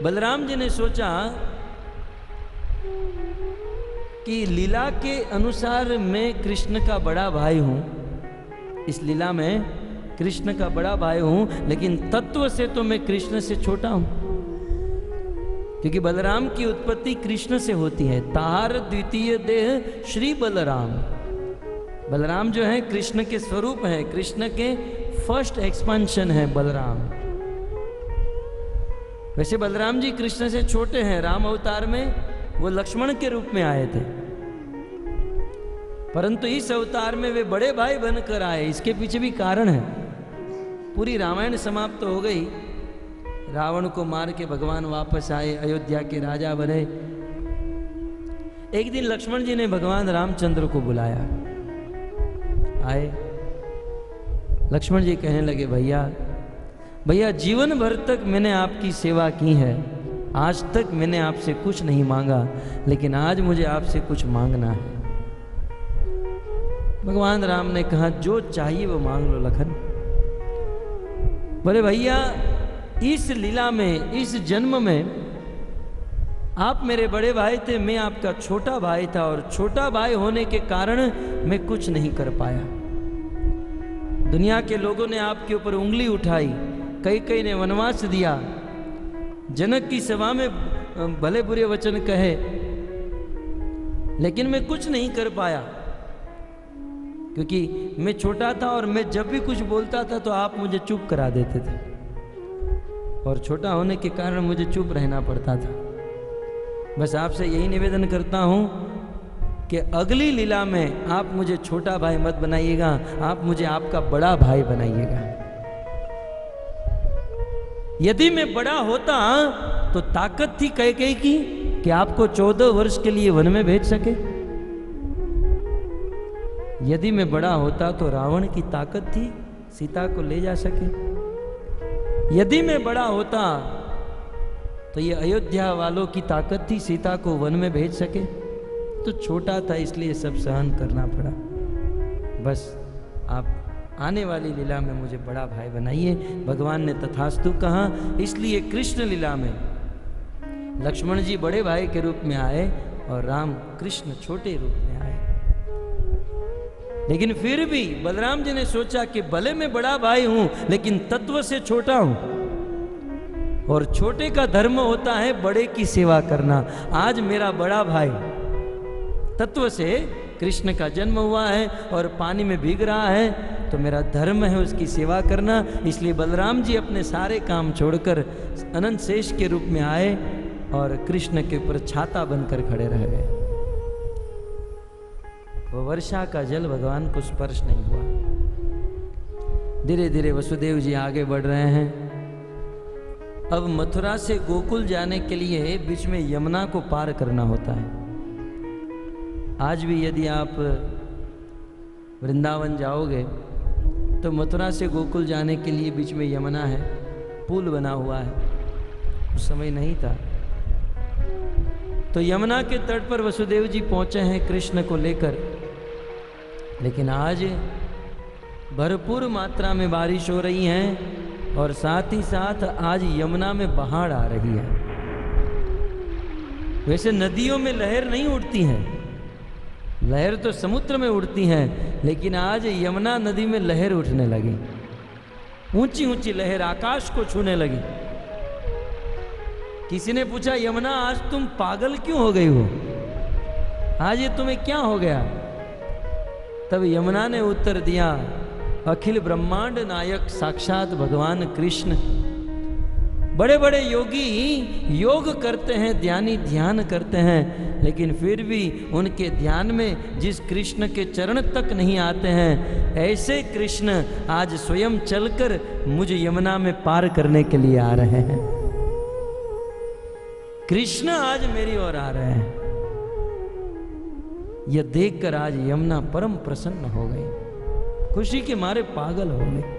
बलराम जी ने सोचा कि लीला के अनुसार मैं कृष्ण का बड़ा भाई हूं, इस लीला में कृष्ण का बड़ा भाई हूं, लेकिन तत्व से तो मैं कृष्ण से छोटा हूं, क्योंकि बलराम की उत्पत्ति कृष्ण से होती है। ताहार द्वितीय देह श्री बलराम। बलराम जो है कृष्ण के स्वरूप है, कृष्ण के फर्स्ट एक्सपेंशन है बलराम। वैसे बलराम जी कृष्ण से छोटे हैं। राम अवतार में वो लक्ष्मण के रूप में आए थे, परंतु इस अवतार में वे बड़े भाई बनकर आए। इसके पीछे भी कारण है। पूरी रामायण समाप्त हो गई, रावण को मार के भगवान वापस आए, अयोध्या के राजा बने। एक दिन लक्ष्मण जी ने भगवान रामचंद्र को बुलाया, आए। लक्ष्मण जी कहने लगे, भैया जीवन भर तक मैंने आपकी सेवा की है, आज तक मैंने आपसे कुछ नहीं मांगा, लेकिन आज मुझे आपसे कुछ मांगना है। भगवान राम ने कहा, जो चाहिए वो मांग लो लखन। बोले भैया, इस लीला में, इस जन्म में आप मेरे बड़े भाई थे, मैं आपका छोटा भाई था, और छोटा भाई होने के कारण मैं कुछ नहीं कर पाया। दुनिया के लोगों ने आपके ऊपर उंगली उठाई, कई ने वनवास दिया, जनक की सभा में भले बुरे वचन कहे, लेकिन मैं कुछ नहीं कर पाया, क्योंकि मैं छोटा था और मैं जब भी कुछ बोलता था तो आप मुझे चुप करा देते थे, और छोटा होने के कारण मुझे चुप रहना पड़ता था। बस आपसे यही निवेदन करता हूं कि अगली लीला में आप मुझे छोटा भाई मत बनाइएगा, आप मुझे आपका बड़ा भाई बनाइएगा। यदि मैं बड़ा होता तो ताकत थी कैकेयी की कि आपको 14 वर्ष के लिए वन में भेज सके। यदि मैं बड़ा होता तो रावण की ताकत थी सीता को ले जा सके। यदि मैं बड़ा होता तो ये अयोध्या वालों की ताकत थी सीता को वन में भेज सके। तो छोटा था इसलिए सब सहन करना पड़ा। बस आप आने वाली लीला में मुझे बड़ा भाई बनाइए। भगवान ने तथास्तु कहा। इसलिए कृष्ण लीला में लक्ष्मण जी बड़े भाई के रूप में आए और राम कृष्ण छोटे रूप में आए। लेकिन फिर भी बलराम जी ने सोचा कि भले मैं बड़ा भाई हूं लेकिन तत्व से छोटा हूं, और छोटे का धर्म होता है बड़े की सेवा करना। आज मेरा बड़ा भाई तत्व से कृष्ण का जन्म हुआ है और पानी में भीग रहा है, तो मेरा धर्म है उसकी सेवा करना। इसलिए बलराम जी अपने सारे काम छोड़कर अनंत शेष के रूप में आए और कृष्ण के ऊपर छाता बनकर खड़े रह गए। वो वर्षा का जल भगवान को स्पर्श नहीं हुआ। धीरे धीरे वसुदेव जी आगे बढ़ रहे हैं। अब मथुरा से गोकुल जाने के लिए बीच में यमुना को पार करना होता है। आज भी यदि आप वृंदावन जाओगे तो मथुरा से गोकुल जाने के लिए बीच में यमुना है, पुल बना हुआ है। उस समय नहीं था। तो यमुना के तट पर वसुदेव जी पहुंचे हैं कृष्ण को लेकर। लेकिन आज भरपूर मात्रा में बारिश हो रही है और साथ ही साथ आज यमुना में बाढ़ आ रही है। वैसे नदियों में लहर नहीं उठती है, लहर तो समुद्र में उड़ती हैं, लेकिन आज यमुना नदी में लहर उठने लगी। ऊंची ऊंची लहर आकाश को छूने लगी। किसी ने पूछा, यमुना आज तुम पागल क्यों हो गई हो, आज ये तुम्हें क्या हो गया? तब यमुना ने उत्तर दिया, अखिल ब्रह्मांड नायक साक्षात भगवान कृष्ण। बड़े बड़े योगी योग करते हैं, ध्यानी ध्यान करते हैं, लेकिन फिर भी उनके ध्यान में जिस कृष्ण के चरण तक नहीं आते हैं, ऐसे कृष्ण आज स्वयं चलकर मुझे यमुना में पार करने के लिए आ रहे हैं। कृष्ण आज मेरी ओर आ रहे हैं। यह देखकर आज यमुना परम प्रसन्न हो गई, खुशी के मारे पागल हो गई।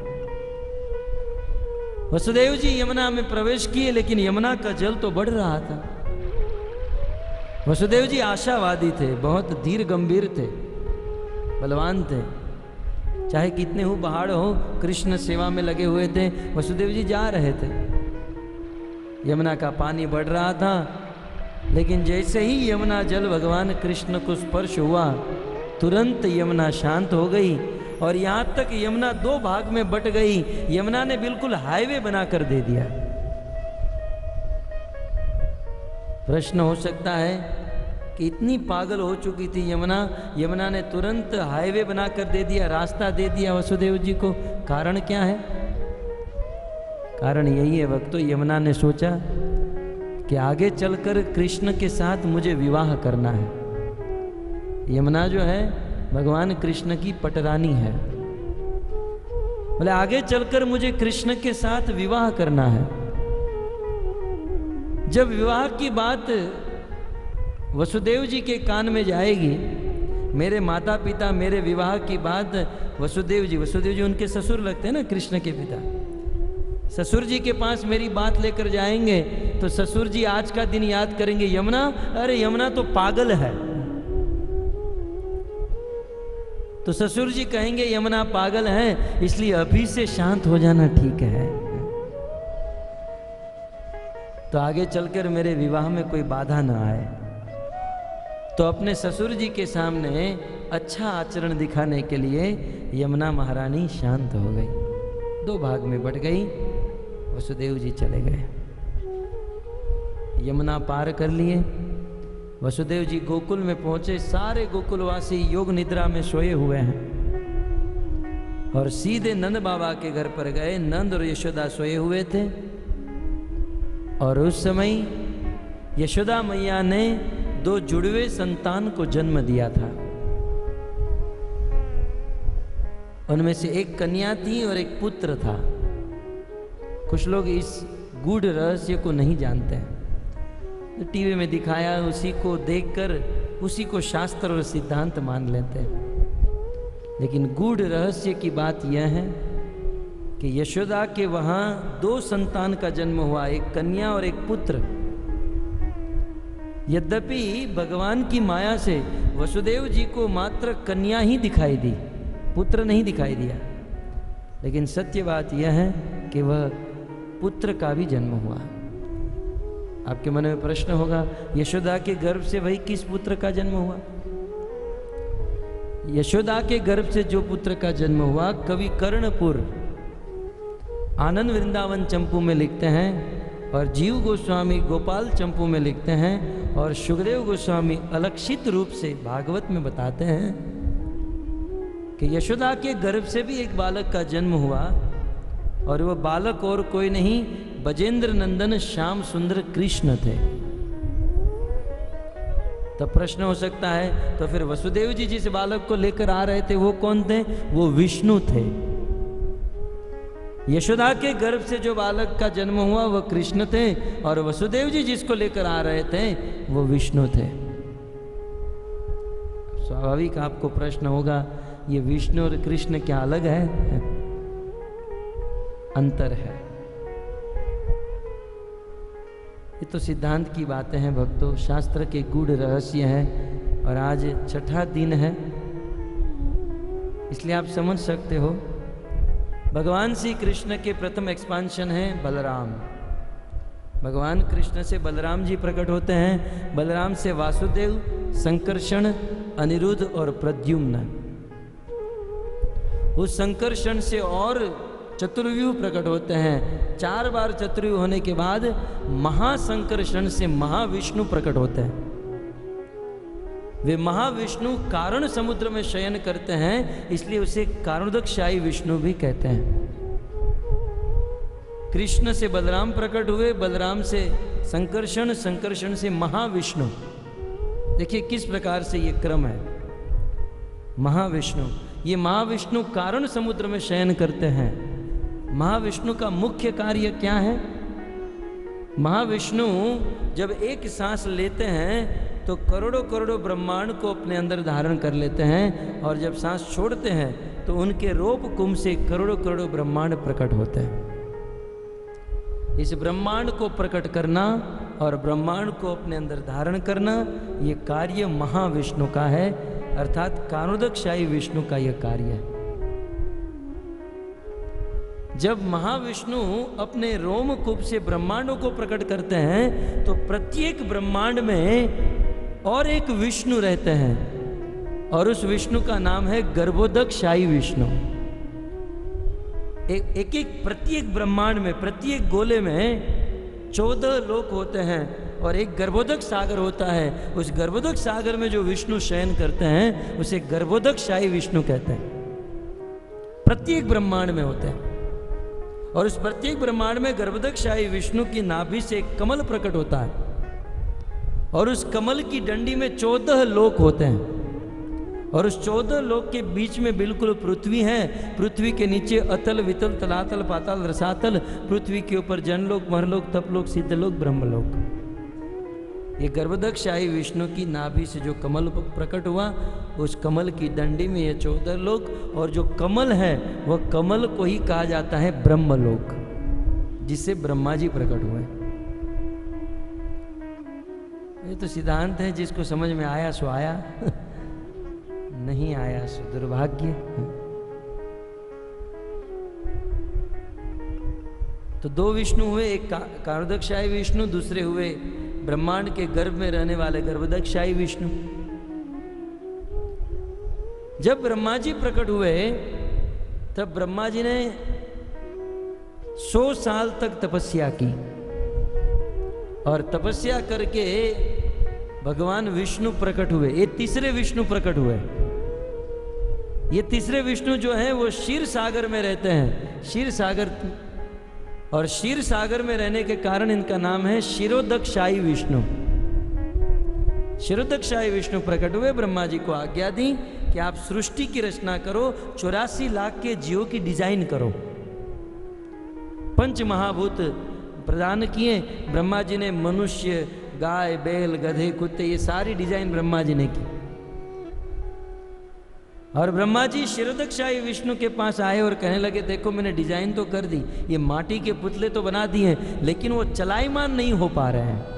वसुदेव जी यमुना में प्रवेश किए, लेकिन यमुना का जल तो बढ़ रहा था। वसुदेव जी आशावादी थे, बहुत धीर गंभीर थे, बलवान थे। चाहे कितने हो पहाड़ हो, कृष्ण सेवा में लगे हुए थे। वसुदेव जी जा रहे थे, यमुना का पानी बढ़ रहा था, लेकिन जैसे ही यमुना जल भगवान कृष्ण को स्पर्श हुआ, तुरंत यमुना शांत हो गई और यहां तक यमुना दो भाग में बट गई। यमुना ने बिल्कुल हाईवे बनाकर दे दिया। प्रश्न हो सकता है कि इतनी पागल हो चुकी थी यमुना, यमुना ने तुरंत हाईवे बनाकर दे दिया, रास्ता दे दिया वसुदेव जी को। कारण क्या है? कारण यही है भक्तों, यमुना ने सोचा कि आगे चलकर कृष्ण के साथ मुझे विवाह करना है। यमुना जो है भगवान कृष्ण की पटरानी है। बोले आगे चलकर मुझे कृष्ण के साथ विवाह करना है। जब विवाह की बात वसुदेव जी के कान में जाएगी, मेरे माता पिता मेरे विवाह की बात वसुदेव जी उनके ससुर लगते हैं ना, कृष्ण के पिता, ससुर जी के पास मेरी बात लेकर जाएंगे तो ससुर जी आज का दिन याद करेंगे, यमुना, अरे यमुना तो पागल है। तो ससुर जी कहेंगे यमुना पागल है, इसलिए अभी से शांत हो जाना ठीक है, तो आगे चलकर मेरे विवाह में कोई बाधा ना आए। तो अपने ससुर जी के सामने अच्छा आचरण दिखाने के लिए यमुना महारानी शांत हो गई, दो भाग में बट गई। वसुदेव जी चले गए, यमुना पार कर लिए। वसुदेव जी गोकुल में पहुंचे। सारे गोकुलवासी योग निद्रा में सोए हुए हैं और सीधे नंद बाबा के घर पर गए। नंद और यशोदा सोए हुए थे और उस समय यशोदा मैया ने दो जुड़वे संतान को जन्म दिया था। उनमें से एक कन्या थी और एक पुत्र था। कुछ लोग इस गूढ़ रहस्य को नहीं जानते हैं, तो टीवी में दिखाया, उसी को देखकर उसी को शास्त्र और सिद्धांत मान लेते हैं। लेकिन गूढ़ रहस्य की बात यह है कि यशोदा के वहां दो संतान का जन्म हुआ, एक कन्या और एक पुत्र। यद्यपि भगवान की माया से वसुदेव जी को मात्र कन्या ही दिखाई दी, पुत्र नहीं दिखाई दिया, लेकिन सत्य बात यह है कि वह पुत्र का भी जन्म हुआ। आपके मन में प्रश्न होगा, यशोदा के गर्भ से वही किस पुत्र का जन्म हुआ? यशोदा के गर्भ से जो पुत्र का जन्म हुआ, कवि कर्णपुर आनंद वृंदावन चंपू में लिखते हैं, और जीव गोस्वामी गोपाल चंपू में लिखते हैं, और सुखदेव गोस्वामी अलक्षित रूप से भागवत में बताते हैं कि यशोदा के गर्भ से भी एक बालक का जन्म हुआ, और वह बालक और कोई नहीं, बजेंद्र नंदन श्याम सुंदर कृष्ण थे। तब प्रश्न हो सकता है, तो फिर वसुदेव जी जिस बालक को लेकर आ रहे थे वो कौन थे? वो विष्णु थे। यशोदा के गर्भ से जो बालक का जन्म हुआ वह कृष्ण थे, और वसुदेव जी जिसको लेकर आ रहे थे वो विष्णु थे। स्वाभाविक आपको प्रश्न होगा, ये विष्णु और कृष्ण क्या अलग है? अंतर है। ये तो सिद्धांत की बातें हैं भक्तों, शास्त्र के गूढ़ रहस्य हैं, और आज छठा दिन है, इसलिए आप समझ सकते हो। भगवान श्री कृष्ण के प्रथम एक्सपांशन है बलराम। भगवान कृष्ण से बलराम जी प्रकट होते हैं, बलराम से वासुदेव, संकर्षण, अनिरुद्ध और प्रद्युम्न। उस संकर्षण से और चतुर्व्यूह प्रकट होते हैं। 4 बार चतुर्व्यूह होने के बाद महासंकर्षण से महाविष्णु प्रकट होते हैं। वे महाविष्णु कारण समुद्र में शयन करते हैं, इसलिए उसे कारणोदकशायी विष्णु भी कहते हैं। कृष्ण से बलराम प्रकट हुए, बलराम से संकर्षण, संकर्षण से महाविष्णु। देखिए किस प्रकार से ये क्रम है। महाविष्णु, ये महाविष्णु कारण समुद्र में शयन करते हैं। महाविष्णु का मुख्य कार्य क्या है? महाविष्णु जब एक सांस लेते हैं तो करोड़ों करोड़ों ब्रह्मांड को अपने अंदर धारण कर लेते हैं, और जब सांस छोड़ते हैं तो उनके रोप कुंभ से करोड़ों करोड़ों ब्रह्मांड प्रकट होते हैं। इस ब्रह्मांड को प्रकट करना और ब्रह्मांड को अपने अंदर धारण करना, ये कार्य महाविष्णु का है, अर्थात कारणोदकशायी विष्णु का यह कार्य है। जब महाविष्णु अपने रोमकूप से ब्रह्मांडों को प्रकट करते हैं तो प्रत्येक ब्रह्मांड में और एक विष्णु रहते हैं, और उस विष्णु का नाम है गर्भोदकशायी विष्णु। एक प्रत्येक ब्रह्मांड में, प्रत्येक गोले में 14 लोक होते हैं, और एक गर्भोदक सागर होता है। उस गर्भोदक सागर में जो विष्णु शयन करते हैं उसे गर्भोदकशायी विष्णु कहते हैं। प्रत्येक ब्रह्मांड में होते हैं, और उस प्रत्येक ब्रह्मांड में गर्भोदकशायी विष्णु की नाभि से एक कमल प्रकट होता है, और उस कमल की डंडी में 14 लोक होते हैं, और उस 14 लोक के बीच में बिल्कुल पृथ्वी है। पृथ्वी के नीचे अतल, वितल, तलातल, पाताल, रसातल, पृथ्वी के ऊपर जनलोक, महरलोक, तपलोक, सिद्धलोक, ब्रह्मलोक। ये गर्भोदकशायी विष्णु की नाभि से जो कमल प्रकट हुआ, उस कमल की डंडी में ये 14 लोक, और जो कमल है वह कमल को ही कहा जाता है ब्रह्मलोक, जिससे ब्रह्मा जी प्रकट हुए। ये तो सिद्धांत है, जिसको समझ में आया सो आया, नहीं आया सो दुर्भाग्य। तो 2 विष्णु हुए, एक कारणोदकशायी विष्णु, दूसरे हुए ब्रह्मांड के गर्भ में रहने वाले गर्भोदकशायी विष्णु। जब ब्रह्मा जी प्रकट हुए तब ब्रह्मा जी ने 100 साल तक तपस्या की, और तपस्या करके भगवान विष्णु प्रकट हुए। ये तीसरे विष्णु प्रकट हुए। ये तीसरे विष्णु जो हैं वो क्षीर सागर में रहते हैं। क्षीर सागर, और क्षीर सागर में रहने के कारण इनका नाम है क्षीरोदकशायी विष्णु। क्षीरोदकशायी विष्णु प्रकट हुए, ब्रह्मा जी को आज्ञा दी कि आप सृष्टि की रचना करो, 84 लाख के जीवों की डिजाइन करो। 5 महाभूत प्रदान किए ब्रह्मा जी ने। मनुष्य, गाय, बैल, गधे, कुत्ते, ये सारी डिजाइन ब्रह्मा जी ने की। और ब्रह्मा जी क्षीरोदकशायी विष्णु के पास आए और कहने लगे, देखो मैंने डिजाइन तो कर दी, ये माटी के पुतले तो बना दिए हैं, लेकिन वो चलायमान नहीं हो पा रहे हैं।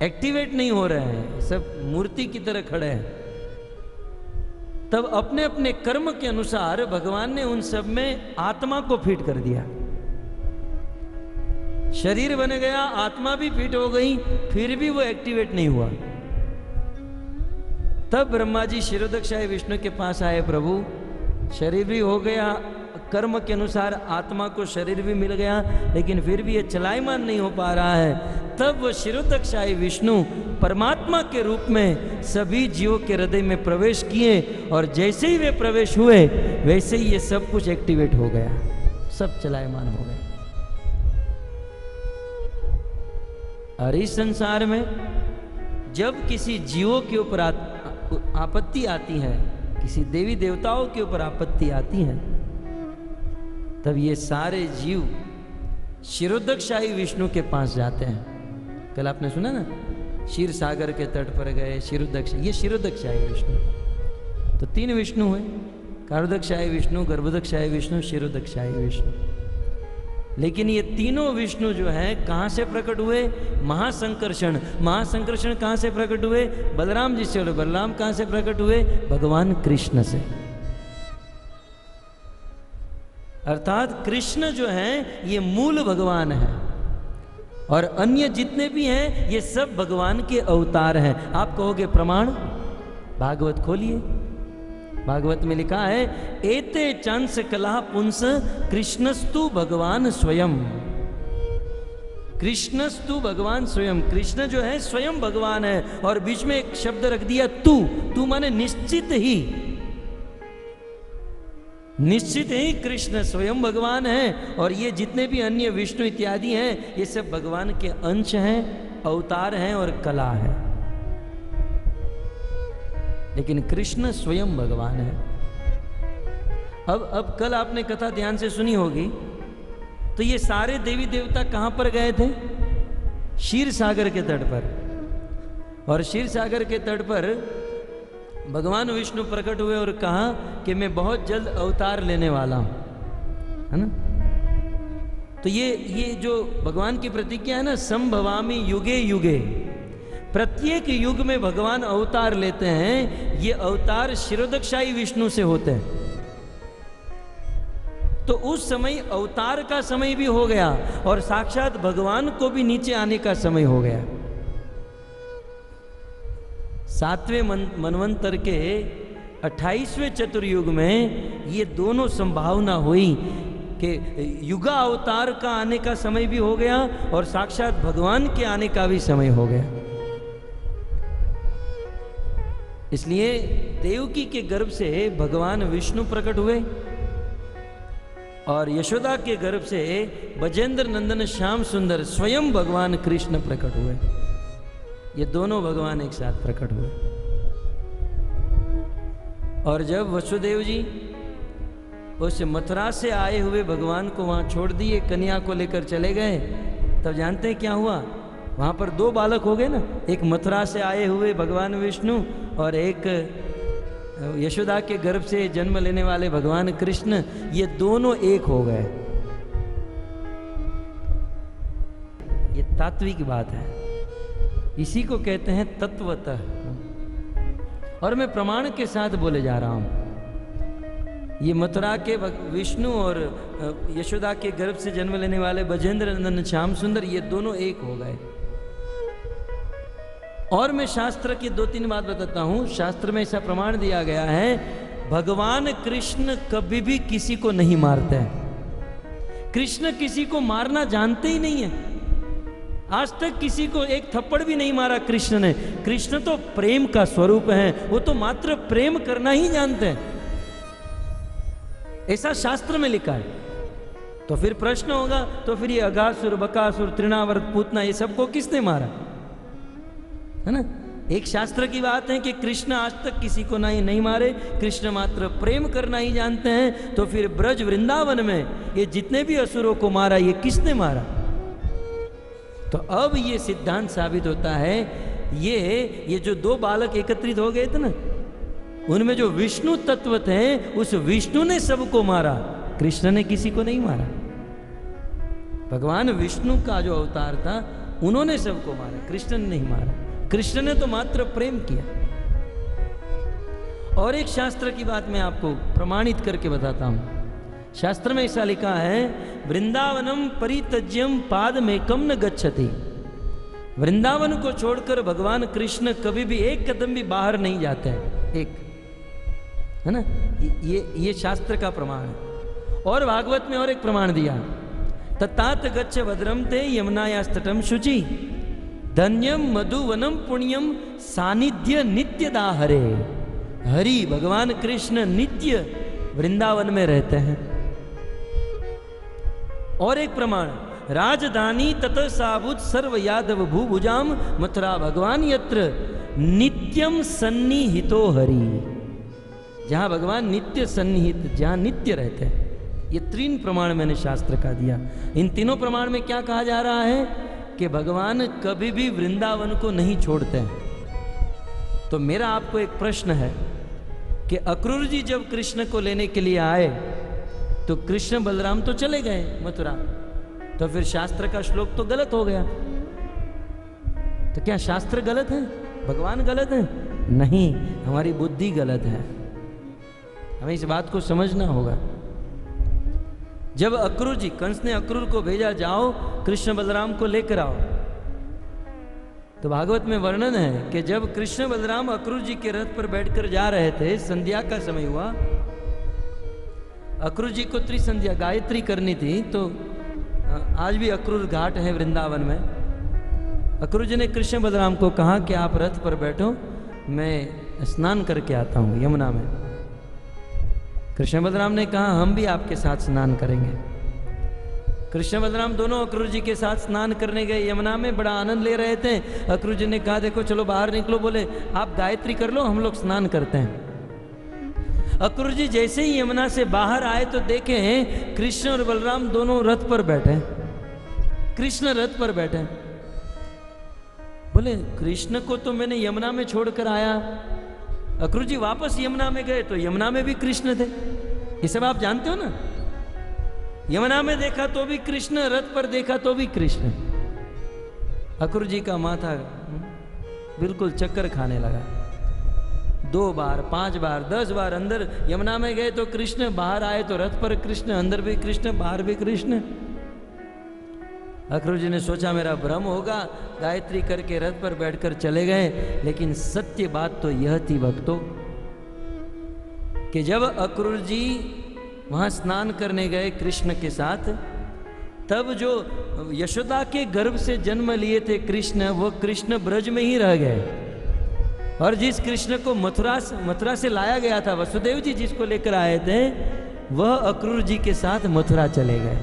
एक्टिवेट नहीं हो रहे हैं, सब मूर्ति की तरह खड़े हैं। तब अपने अपने कर्म के अनुसार भगवान ने उन सब में आत्मा को फिट कर दिया। शरीर बन गया, आत्मा भी फिट हो गई, फिर भी वो एक्टिवेट नहीं हुआ। तब ब्रह्मा जी क्षीरोदक्षाय विष्णु के पास आए, प्रभु शरीर भी हो गया, कर्म के अनुसार आत्मा को शरीर भी मिल गया, लेकिन फिर भी ये चलायमान नहीं हो पा रहा है। तब वो क्षीरोदक्षाय विष्णु परमात्मा के रूप में सभी जीवों के हृदय में प्रवेश किए, और जैसे ही वे प्रवेश हुए वैसे ही ये सब कुछ एक्टिवेट हो गया, सब चलायमान हो गया। और इस संसार में जब किसी जीवों के ऊपर आपत्ति आती है, किसी देवी देवताओं के ऊपर आपत्ति आती है, तब ये सारे जीव क्षीरोदक्षाई विष्णु के पास जाते हैं। कल आपने सुना ना, क्षीर सागर के तट पर गए क्षीरोदक्ष, ये क्षीरोदक्षाई विष्णु। तो तीन विष्णु हुए, कारोदक्षाई विष्णु, गर्भोदक्षाई विष्णु, क्षीरोदक्षाई विष्णु। लेकिन ये तीनों विष्णु जो है कहाँ से प्रकट हुए? महासंकर्षण। महासंकर्षण कहाँ से प्रकट हुए? बलराम जी से। और बलराम कहाँ से प्रकट हुए? भगवान कृष्ण से। अर्थात कृष्ण जो है ये मूल भगवान है, और अन्य जितने भी हैं ये सब भगवान के अवतार हैं। आप कहोगे प्रमाण? भागवत खोलिए, भागवत में लिखा है, एते चांस कला पुंस कृष्णस्तु भगवान स्वयं। कृष्णस्तु भगवान स्वयं। कृष्ण जो है स्वयं भगवान है, और बीच में एक शब्द रख दिया तू। तू माने निश्चित ही, निश्चित ही कृष्ण स्वयं भगवान है, और ये जितने भी अन्य विष्णु इत्यादि हैं ये सब भगवान के अंश हैं, अवतार हैं और कला है। लेकिन कृष्ण स्वयं भगवान है। अब कल आपने कथा ध्यान से सुनी होगी, तो ये सारे देवी देवता कहां पर गए थे? क्षीर सागर के तट पर। और क्षीर सागर के तट पर भगवान विष्णु प्रकट हुए और कहा कि मैं बहुत जल्द अवतार लेने वाला हूं, है ना। तो ये जो भगवान की प्रतिज्ञा है ना, संभवामि युगे युगे, प्रत्येक युग में भगवान अवतार लेते हैं। ये अवतार क्षीरोदक्षाई विष्णु से होते हैं। तो उस समय अवतार का समय भी हो गया, और साक्षात भगवान को भी नीचे आने का समय हो गया। 7वें मनवंतर के 28वें चतुर्युग में ये दोनों संभावना हुई कि युगा अवतार का आने का समय भी हो गया, और साक्षात भगवान के आने का भी समय हो गया। इसलिए देवकी के गर्भ से भगवान विष्णु प्रकट हुए, और यशोदा के गर्भ से बजेंद्र नंदन श्याम सुंदर स्वयं भगवान कृष्ण प्रकट हुए। ये दोनों भगवान एक साथ प्रकट हुए। और जब वसुदेव जी उस मथुरा से आए हुए भगवान को वहां छोड़ दिए, कन्या को लेकर चले गए, तब जानते हैं क्या हुआ? वहां पर दो बालक हो गए ना, एक मथुरा से आए हुए भगवान विष्णु, और एक यशोदा के गर्भ से जन्म लेने वाले भगवान कृष्ण। ये दोनों एक हो गए। ये तात्विक बात है, इसी को कहते हैं तत्वतः। और मैं प्रमाण के साथ बोले जा रहा हूं। ये मथुरा के विष्णु और यशोदा के गर्भ से जन्म लेने वाले बजेंद्र नंदन श्याम सुंदर, ये दोनों एक हो गए। और मैं शास्त्र की 2-3 बात बताता हूं। शास्त्र में ऐसा प्रमाण दिया गया है, भगवान कृष्ण कभी भी किसी को नहीं मारते हैं। कृष्ण किसी को मारना जानते ही नहीं है। आज तक किसी को एक थप्पड़ भी नहीं मारा कृष्ण ने। कृष्ण तो प्रेम का स्वरूप है, वो तो मात्र प्रेम करना ही जानते हैं, ऐसा शास्त्र में लिखा है। तो फिर प्रश्न होगा, तो फिर ये अघासुर, बकासुर, तृणावर्त, पूतना, ये सबको किसने मारा? है ना। एक शास्त्र की बात है कि कृष्ण आज तक किसी को नहीं मारे, कृष्ण मात्र प्रेम करना ही जानते हैं। तो फिर ब्रज वृंदावन में ये जितने भी असुरों को मारा, ये किसने मारा? तो अब ये सिद्धांत साबित होता है, ये जो दो बालक एकत्रित हो गए थे ना, उनमें जो विष्णु तत्व थे, उस विष्णु ने सबको मारा, कृष्ण ने किसी को नहीं मारा। भगवान विष्णु का जो अवतार था उन्होंने सबको मारा, कृष्ण ने नहीं मारा। कृष्ण ने तो मात्र प्रेम किया। और एक शास्त्र की बात मैं आपको प्रमाणित करके बताता हूं। शास्त्र में ऐसा लिखा है, वृंदावनम परित्यज्यम पादमेकम न गच्छति। वृंदावन को छोड़कर भगवान कृष्ण कभी भी एक कदम भी बाहर नहीं जाते हैं, एक, है ना। ये शास्त्र का प्रमाण है। और भागवत में और एक प्रमाण दिया, ततात गच्छ भद्रम ते यमुनायास्तटम शुचि धन्यम मधुवनम पुण्यम सानिध्य नित्य दाहरे। हरि भगवान कृष्ण नित्य वृंदावन में रहते हैं। और एक प्रमाण, राजधानी तत साबुत सर्व यादव भूभुजाम मथुरा भगवान यत्र नित्यम सन्निहितो हरि। जहां भगवान नित्य सन्निहित, जहां नित्य रहते हैं। ये 3 प्रमाण मैंने शास्त्र का दिया। इन तीनों प्रमाण में क्या कहा जा रहा है कि भगवान कभी भी वृंदावन को नहीं छोड़ते हैं। तो मेरा आपको एक प्रश्न है कि अक्रूर जी जब कृष्ण को लेने के लिए आए तो कृष्ण बलराम तो चले गए मथुरा, तो फिर शास्त्र का श्लोक तो गलत हो गया। तो क्या शास्त्र गलत है, भगवान गलत है? नहीं, हमारी बुद्धि गलत है। हमें इस बात को समझना होगा। जब अक्रूर जी, कंस ने अक्रूर को भेजा, जाओ कृष्ण बलराम को लेकर आओ, तो भागवत में वर्णन है कि जब कृष्ण बलराम अक्रूर जी के रथ पर बैठकर जा रहे थे, संध्या का समय हुआ। अक्रूर जी को त्रिसंध्या गायत्री करनी थी। तो आज भी अक्रूर घाट है वृंदावन में। अक्रूर जी ने कृष्ण बलराम को कहा कि आप रथ पर बैठो, मैं स्नान करके आता हूँ यमुना में। कृष्ण बलराम ने कहा, हम भी आपके साथ स्नान करेंगे। कृष्ण बलराम दोनों अक्रूर जी के साथ स्नान करने गए यमुना में, बड़ा आनंद ले रहे थे। अक्रूर जी ने कहा, देखो चलो बाहर निकलो। बोले, आप गायत्री कर लो, हम लोग स्नान करते हैं। अक्रूर जी जैसे ही यमुना से बाहर आए तो देखे हैं कृष्ण और बलराम दोनों रथ पर बैठे। कृष्ण रथ पर बैठे। बोले, कृष्ण को तो मैंने यमुना में छोड़कर आया। अक्रूर जी वापस यमुना में गए तो यमुना में भी कृष्ण थे। ये सब आप जानते हो ना। यमुना में देखा तो भी कृष्ण, रथ पर देखा तो भी कृष्ण। अक्रूर जी का माथा बिल्कुल चक्कर खाने लगा। 2 बार, 5 बार, 10 बार अंदर यमुना में गए तो कृष्ण, बाहर आए तो रथ पर कृष्ण, अंदर भी कृष्ण, बाहर भी कृष्ण। अक्रूर जी ने सोचा मेरा भ्रम होगा, गायत्री करके रथ पर बैठकर चले गए। लेकिन सत्य बात तो यह थी भक्तों कि जब अक्रूर जी वहां स्नान करने गए कृष्ण के साथ, तब जो यशोदा के गर्भ से जन्म लिए थे कृष्ण, वो कृष्ण ब्रज में ही रह गए। और जिस कृष्ण को मथुरा से लाया गया था, वसुदेव जी जिसको लेकर आए थे, वह अक्रूर जी के साथ मथुरा चले गए।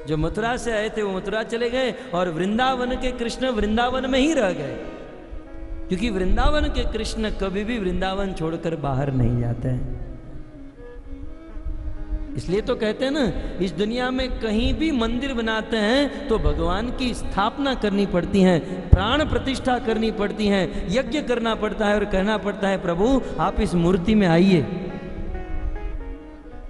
जो मथुरा से आए थे वो मथुरा चले गए और वृंदावन के कृष्ण वृंदावन में ही रह गए, क्योंकि वृंदावन के कृष्ण कभी भी वृंदावन छोड़कर बाहर नहीं जाते हैं। इसलिए तो कहते हैं ना, इस दुनिया में कहीं भी मंदिर बनाते हैं तो भगवान की स्थापना करनी पड़ती है, प्राण प्रतिष्ठा करनी पड़ती है, यज्ञ करना पड़ता है और कहना पड़ता है प्रभु आप इस मूर्ति में आइए।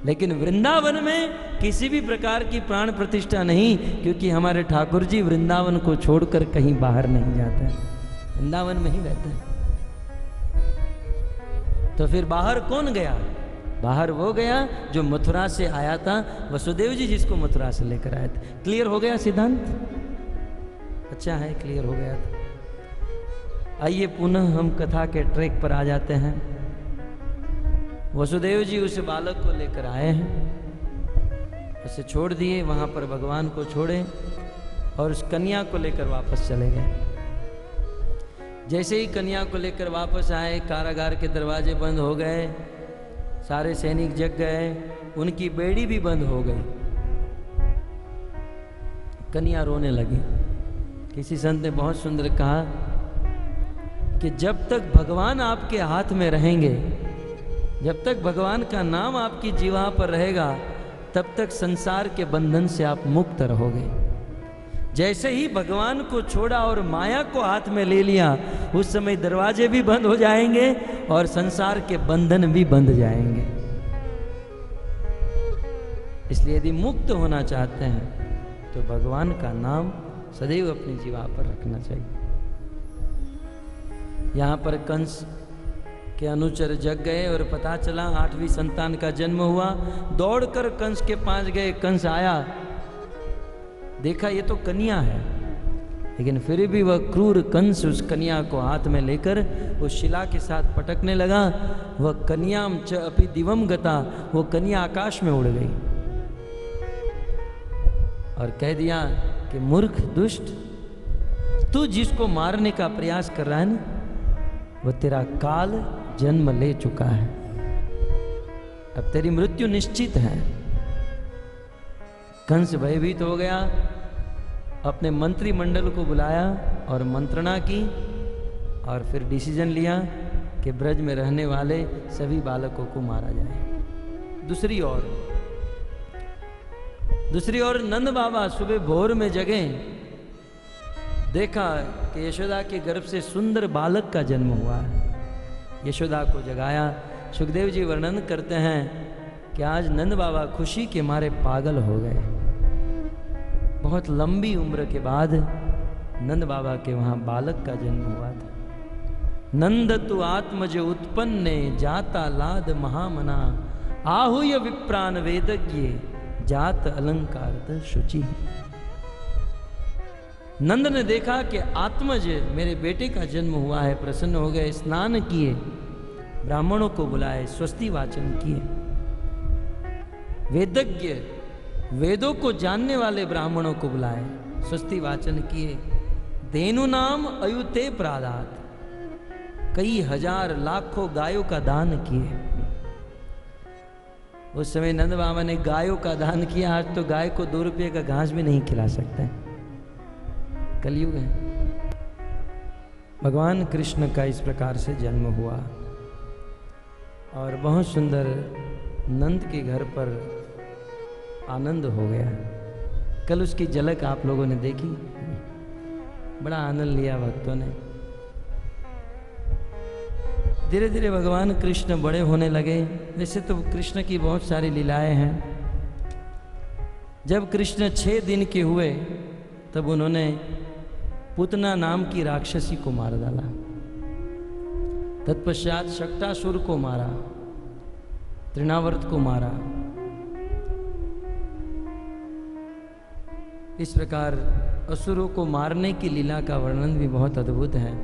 लेकिन वृंदावन में किसी भी प्रकार की प्राण प्रतिष्ठा नहीं, क्योंकि हमारे ठाकुर जी वृंदावन को छोड़कर कहीं बाहर नहीं जाते हैं, वृंदावन में ही रहते हैं। तो फिर बाहर कौन गया? बाहर वो गया जो मथुरा से आया था, वसुदेव जी जिसको मथुरा से लेकर आए थे। क्लियर हो गया सिद्धांत? अच्छा है, क्लियर हो गया था। आइए पुनः हम कथा के ट्रैक पर आ जाते हैं। वसुदेव जी उस बालक को लेकर आए हैं, उसे छोड़ दिए, वहां पर भगवान को छोड़े और उस कन्या को लेकर वापस चले गए। जैसे ही कन्या को लेकर वापस आए, कारागार के दरवाजे बंद हो गए, सारे सैनिक जग गए, उनकी बेड़ी भी बंद हो गई। कन्या रोने लगी। किसी संत ने बहुत सुंदर कहा कि जब तक भगवान आपके हाथ में रहेंगे, जब तक भगवान का नाम आपकी जीवा पर रहेगा, तब तक संसार के बंधन से आप मुक्त रहोगे। जैसे ही भगवान को छोड़ा और माया को हाथ में ले लिया, उस समय दरवाजे भी बंद हो जाएंगे और संसार के बंधन भी बंध जाएंगे। इसलिए यदि मुक्त होना चाहते हैं तो भगवान का नाम सदैव अपनी जीवा पर रखना चाहिए। यहाँ पर कंस के अनुचर जग गए और पता चला 8वीं संतान का जन्म हुआ। दौड़कर कंस के पास गए। कंस आया, देखा ये तो कन्या है, लेकिन फिर भी वह क्रूर कंस उस कन्या को हाथ में लेकर उस शिला के साथ पटकने लगा। वह कन्याम च अपि दिवम गता, वो कन्या आकाश में उड़ गई और कह दिया कि मूर्ख दुष्ट, तू जिसको मारने का प्रयास कर रहा है ना, वह तेरा काल जन्म ले चुका है, अब तेरी मृत्यु निश्चित है। कंस भयभीत हो गया, अपने मंत्रिमंडल को बुलाया और मंत्रणा की और फिर डिसीजन लिया कि ब्रज में रहने वाले सभी बालकों को मारा जाए। दूसरी ओर नंद बाबा सुबह भोर में जगे, देखा कि यशोदा के गर्भ से सुंदर बालक का जन्म हुआ है। यशोदा को जगाया। सुखदेव जी वर्णन करते हैं कि आज नंद बाबा खुशी के मारे पागल हो गए। बहुत लंबी उम्र के बाद नंद बाबा के वहाँ बालक का जन्म हुआ था। नंद तु आत्मज उत्पन्ने जाता लाद महामना, आहुय विप्रान वेदज्ञ जात अलंकार शुचि। नंद ने देखा कि आत्मज मेरे बेटे का जन्म हुआ है, प्रसन्न हो गए, स्नान किए, ब्राह्मणों को बुलाए, स्वस्ति वाचन किए। वेदज्ञ वेदों को जानने वाले ब्राह्मणों को बुलाए, स्वस्ति वाचन किए। धेनु नाम अयुते प्रादात, कई हजार लाखों गायों का दान किए। उस समय नंद बाबा ने गायों का दान किया। आज तो गाय को 2 रुपये का घास भी नहीं खिला सकते, कलयुग है। भगवान कृष्ण का इस प्रकार से जन्म हुआ और बहुत सुंदर नंद के घर पर आनंद हो गया। कल उसकी झलक आप लोगों ने देखी, बड़ा आनंद लिया भक्तों ने। धीरे धीरे भगवान कृष्ण बड़े होने लगे। वैसे तो कृष्ण की बहुत सारी लीलाएं हैं। जब कृष्ण 6 दिन के हुए तब उन्होंने पूतना नाम की राक्षसी को मार डाला। तत्पश्चात शक्तासुर को मारा, तृणावर्त को मारा। इस प्रकार असुरों को मारने की लीला का वर्णन भी बहुत अद्भुत है।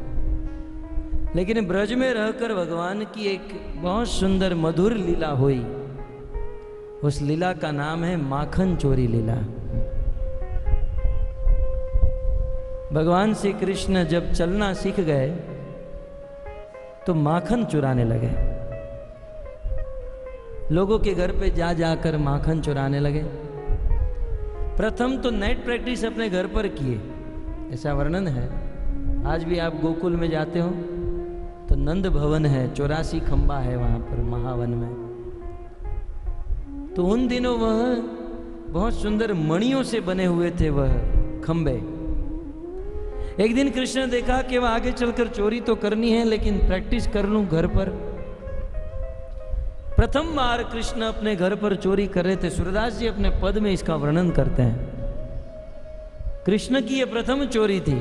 लेकिन ब्रज में रहकर भगवान की एक बहुत सुंदर मधुर लीला हुई। उस लीला का नाम है माखन चोरी लीला। भगवान श्री कृष्ण जब चलना सीख गए तो माखन चुराने लगे। लोगों के घर पे जा जाकर माखन चुराने लगे। प्रथम तो नेट प्रैक्टिस अपने घर पर किए, ऐसा वर्णन है। आज भी आप गोकुल में जाते हो तो नंद भवन है, 84 खंबा है वहां पर महावन में। तो उन दिनों वह बहुत सुंदर मणियों से बने हुए थे वह खंबे। एक दिन कृष्ण ने देखा कि वह आगे चलकर चोरी तो करनी है, लेकिन प्रैक्टिस कर लूं घर पर। प्रथम बार कृष्ण अपने घर पर चोरी कर रहे थे। सूरदास जी अपने पद में इसका वर्णन करते हैं। कृष्ण की यह प्रथम चोरी थी।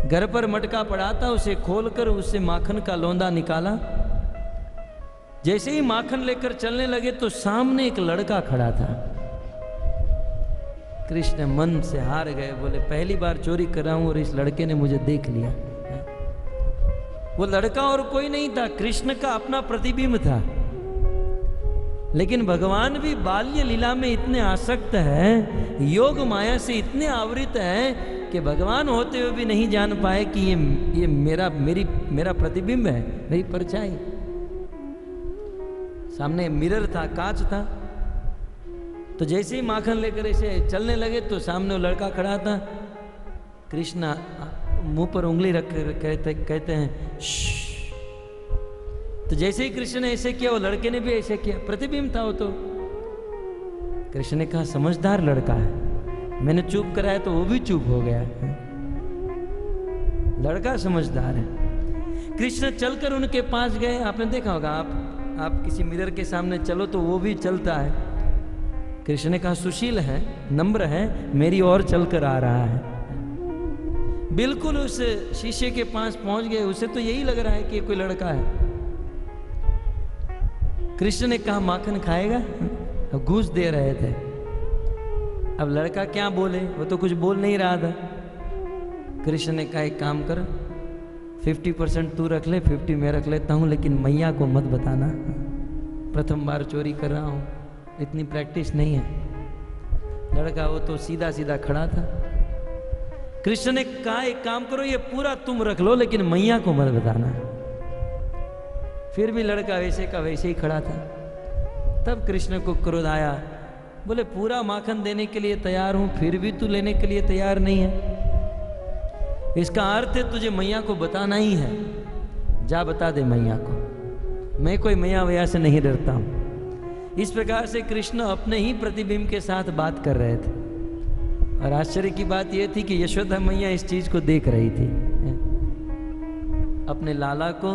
घर पर मटका पड़ा था, उसे खोलकर उससे माखन का लौंदा निकाला। जैसे ही माखन लेकर चलने लगे तो सामने एक लड़का खड़ा था। कृष्ण मन से हार गए, बोले पहली बार चोरी कर रहा हूं और इस लड़के ने मुझे देख लिया। वो लड़का और कोई नहीं था, कृष्ण का अपना प्रतिबिंब था। लेकिन भगवान भी बाल्य लीला में इतने आसक्त है, योग माया से इतने आवृत है कि भगवान होते हुए भी नहीं जान पाए कि ये मेरा प्रतिबिंब है, मेरी परछाई। सामने मिरर था, कांच था। तो जैसे ही माखन लेकर ऐसे चलने लगे तो सामने वो लड़का खड़ा था। कृष्ण मुंह पर उंगली रख कर कहते हैं श्श। तो जैसे ही कृष्ण ने ऐसे किया, वो लड़के ने भी ऐसे किया, प्रतिबिंब था वो तो। कृष्ण ने कहा समझदार लड़का है, मैंने चुप कराया तो वो भी चुप हो गया। लड़का समझदार है। कृष्ण चलकर उनके पास गए। आपने देखा होगा, आप किसी मिरर के सामने चलो तो वो भी चलता है। कृष्ण ने कहा सुशील है, नम्र है, मेरी ओर चलकर आ रहा है। बिल्कुल उस शीशे के पास पहुंच गए, उसे तो यही लग रहा है कि कोई लड़का है। कृष्ण ने कहा माखन खाएगा, घूस दे रहे थे। अब लड़का क्या बोले, वो तो कुछ बोल नहीं रहा था। कृष्ण ने कहा एक काम कर, 50% तू रख ले, 50 मैं रख लेता हूं, लेकिन मैया को मत बताना, प्रथम बार चोरी कर रहा हूं, इतनी प्रैक्टिस नहीं है। लड़का वो तो सीधा सीधा खड़ा था। कृष्ण ने कहा एक काम करो, ये पूरा तुम रख लो, लेकिन मैया को मत बताना। फिर भी लड़का वैसे का वैसे ही खड़ा था। तब कृष्ण को क्रोध आया, बोले पूरा माखन देने के लिए तैयार हूं, फिर भी तू लेने के लिए तैयार नहीं है। इसका अर्थ है तुझे मैया को बताना ही है। जा बता दे मैया को, मैं कोई मैया वैया से नहीं डरता हूं। इस प्रकार से कृष्ण अपने ही प्रतिबिंब के साथ बात कर रहे थे। और आश्चर्य की बात यह थी कि यशोदा मैया इस चीज को देख रही थी। अपने लाला को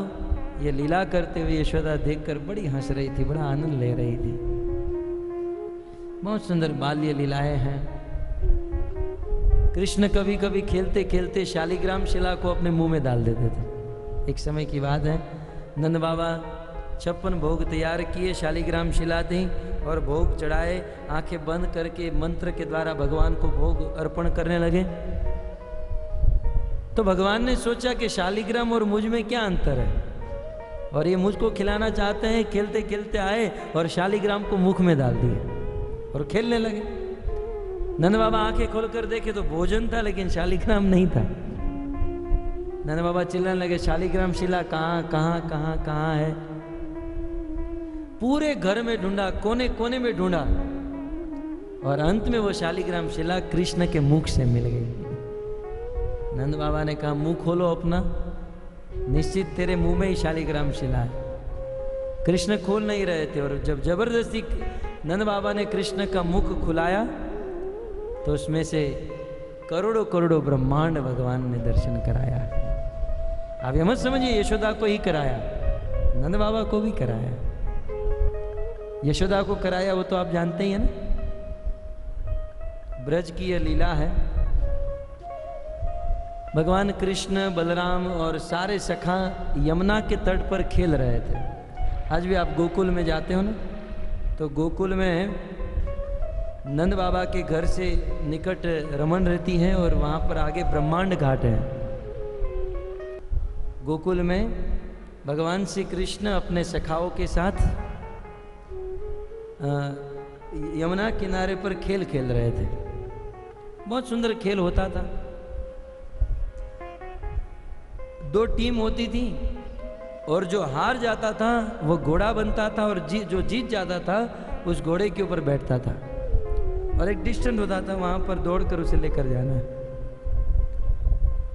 ये लीला करते हुए यशोदा देखकर बड़ी हंस रही थी, बड़ा आनंद ले रही थी। बहुत सुंदर बाल्य लीलाएं हैं। कृष्ण कभी कभी खेलते खेलते शालिग्राम शिला को अपने मुंह में डाल देते थे। एक समय की बात है, नंद बाबा 56 भोग तैयार किए, शालिग्राम शिला थी और भोग चढ़ाए, आंखें बंद करके मंत्र के द्वारा भगवान को भोग अर्पण करने लगे। तो भगवान ने सोचा कि शालिग्राम और मुझ में क्या अंतर है, और ये मुझको खिलाना चाहते हैं। खेलते खेलते आए और शालिग्राम को मुख में डाल दिए और खेलने लगे। नंद बाबा आंखें खोलकर देखे तो भोजन था, लेकिन शालिग्राम नहीं था। नंद बाबा चिल्लाने लगे, शालिग्राम शिला कहाँ कहाँ कहाँ कहाँ है। पूरे घर में ढूंढा, कोने कोने में ढूंढा, और अंत में वो शालिग्राम शिला कृष्ण के मुख से मिल गई। नंद बाबा ने कहा मुंह खोलो अपना, निश्चित तेरे मुंह में ही शालिग्राम शिला है। कृष्ण खोल नहीं रहे थे, और जब जबरदस्ती नंद बाबा ने कृष्ण का मुख खुलाया तो उसमें से करोड़ों करोड़ों ब्रह्मांड भगवान ने दर्शन कराया। आप ये मत समझिए यशोदा को ही कराया, नंद बाबा को भी कराया। यशोदा को कराया वो तो आप जानते ही है ना, ब्रज की यह लीला है। भगवान कृष्ण, बलराम और सारे सखा यमुना के तट पर खेल रहे थे। आज भी आप गोकुल में जाते हो ना, तो गोकुल में नंद बाबा के घर से निकट रमन रहती है, और वहाँ पर आगे ब्रह्मांड घाट है। गोकुल में भगवान श्री कृष्ण अपने सखाओं के साथ यमुना किनारे पर खेल खेल रहे थे। बहुत सुंदर खेल होता था। 2 टीम होती थी, और जो हार जाता था वो घोड़ा बनता था, और जो जीत जाता था उस घोड़े के ऊपर बैठता था, और एक डिस्टेंस होता था, वहां पर दौड़कर उसे लेकर जाना है।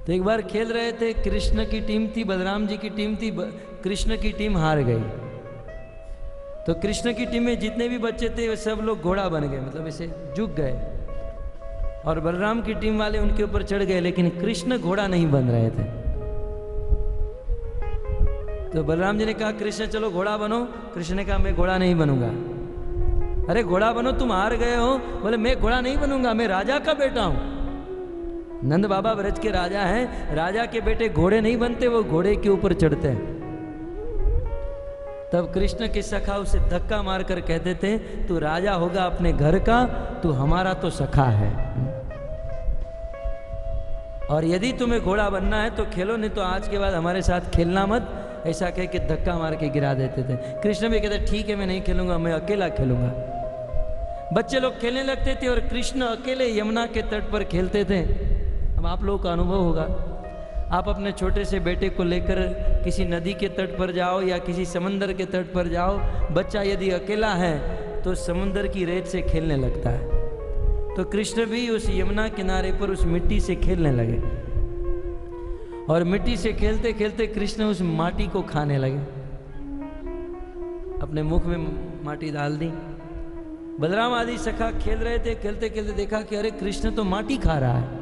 तो एक बार खेल रहे थे, कृष्ण की टीम थी, बलराम जी की टीम थी। कृष्ण की टीम हार गई। तो कृष्ण की टीम में जितने भी बच्चे थे वे सब लोग घोड़ा बन गए, मतलब ऐसे झुक गए, और बलराम की टीम वाले उनके ऊपर चढ़ गए, लेकिन कृष्ण घोड़ा नहीं बन रहे थे। तो बलराम जी ने कहा कृष्ण चलो घोड़ा बनो। कृष्ण ने कहा मैं घोड़ा नहीं बनूंगा। अरे घोड़ा बनो, तुम हार गए हो। बोले मैं घोड़ा नहीं बनूंगा, मैं राजा का बेटा हूं। नंद बाबा ब्रज के राजा हैं, राजा के बेटे घोड़े नहीं बनते, वो घोड़े के ऊपर चढ़ते हैं। तब कृष्ण के सखा उसे धक्का मारकर कहते थे तू राजा होगा अपने घर का, तू हमारा तो सखा है, और यदि तुम्हें घोड़ा बनना है तो खेलो, नहीं तो आज के बाद हमारे साथ खेलना मत। ऐसा कह के धक्का मार के गिरा देते थे। कृष्ण भी कहते ठीक है मैं नहीं खेलूंगा, मैं अकेला खेलूंगा। बच्चे लोग खेलने लगते थे और कृष्ण अकेले यमुना के तट पर खेलते थे। अब आप लोगों का अनुभव होगा, आप अपने छोटे से बेटे को लेकर किसी नदी के तट पर जाओ या किसी समंदर के तट पर जाओ, बच्चा यदि अकेला है तो समुद्र की रेत से खेलने लगता है। तो कृष्ण भी उस यमुना किनारे पर उस मिट्टी से खेलने लगे, और मिट्टी से खेलते खेलते कृष्ण उस माटी को खाने लगे, अपने मुख में माटी डाल दी। बलराम आदि सखा खेल रहे थे, खेलते खेलते देखा कि अरे कृष्ण तो माटी खा रहा है।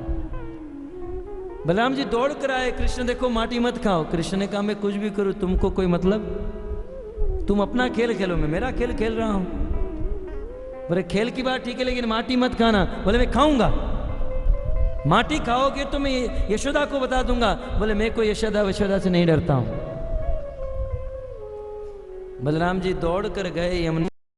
बलराम जी दौड़ कर आए, कृष्ण देखो माटी मत खाओ। कृष्ण ने कहा मैं कुछ भी करूं तुमको कोई मतलब, तुम अपना खेल खेलो, मैं मेरा खेल खेल रहा हूं। बोले खेल की बात ठीक है लेकिन माटी मत खाना। बोले मैं खाऊंगा, माटी खाओगे तो मैं यशोदा को बता दूंगा। बोले मैं कोई यशोदा से नहीं डरता हूं। बलराम जी दौड़ कर गए यमुना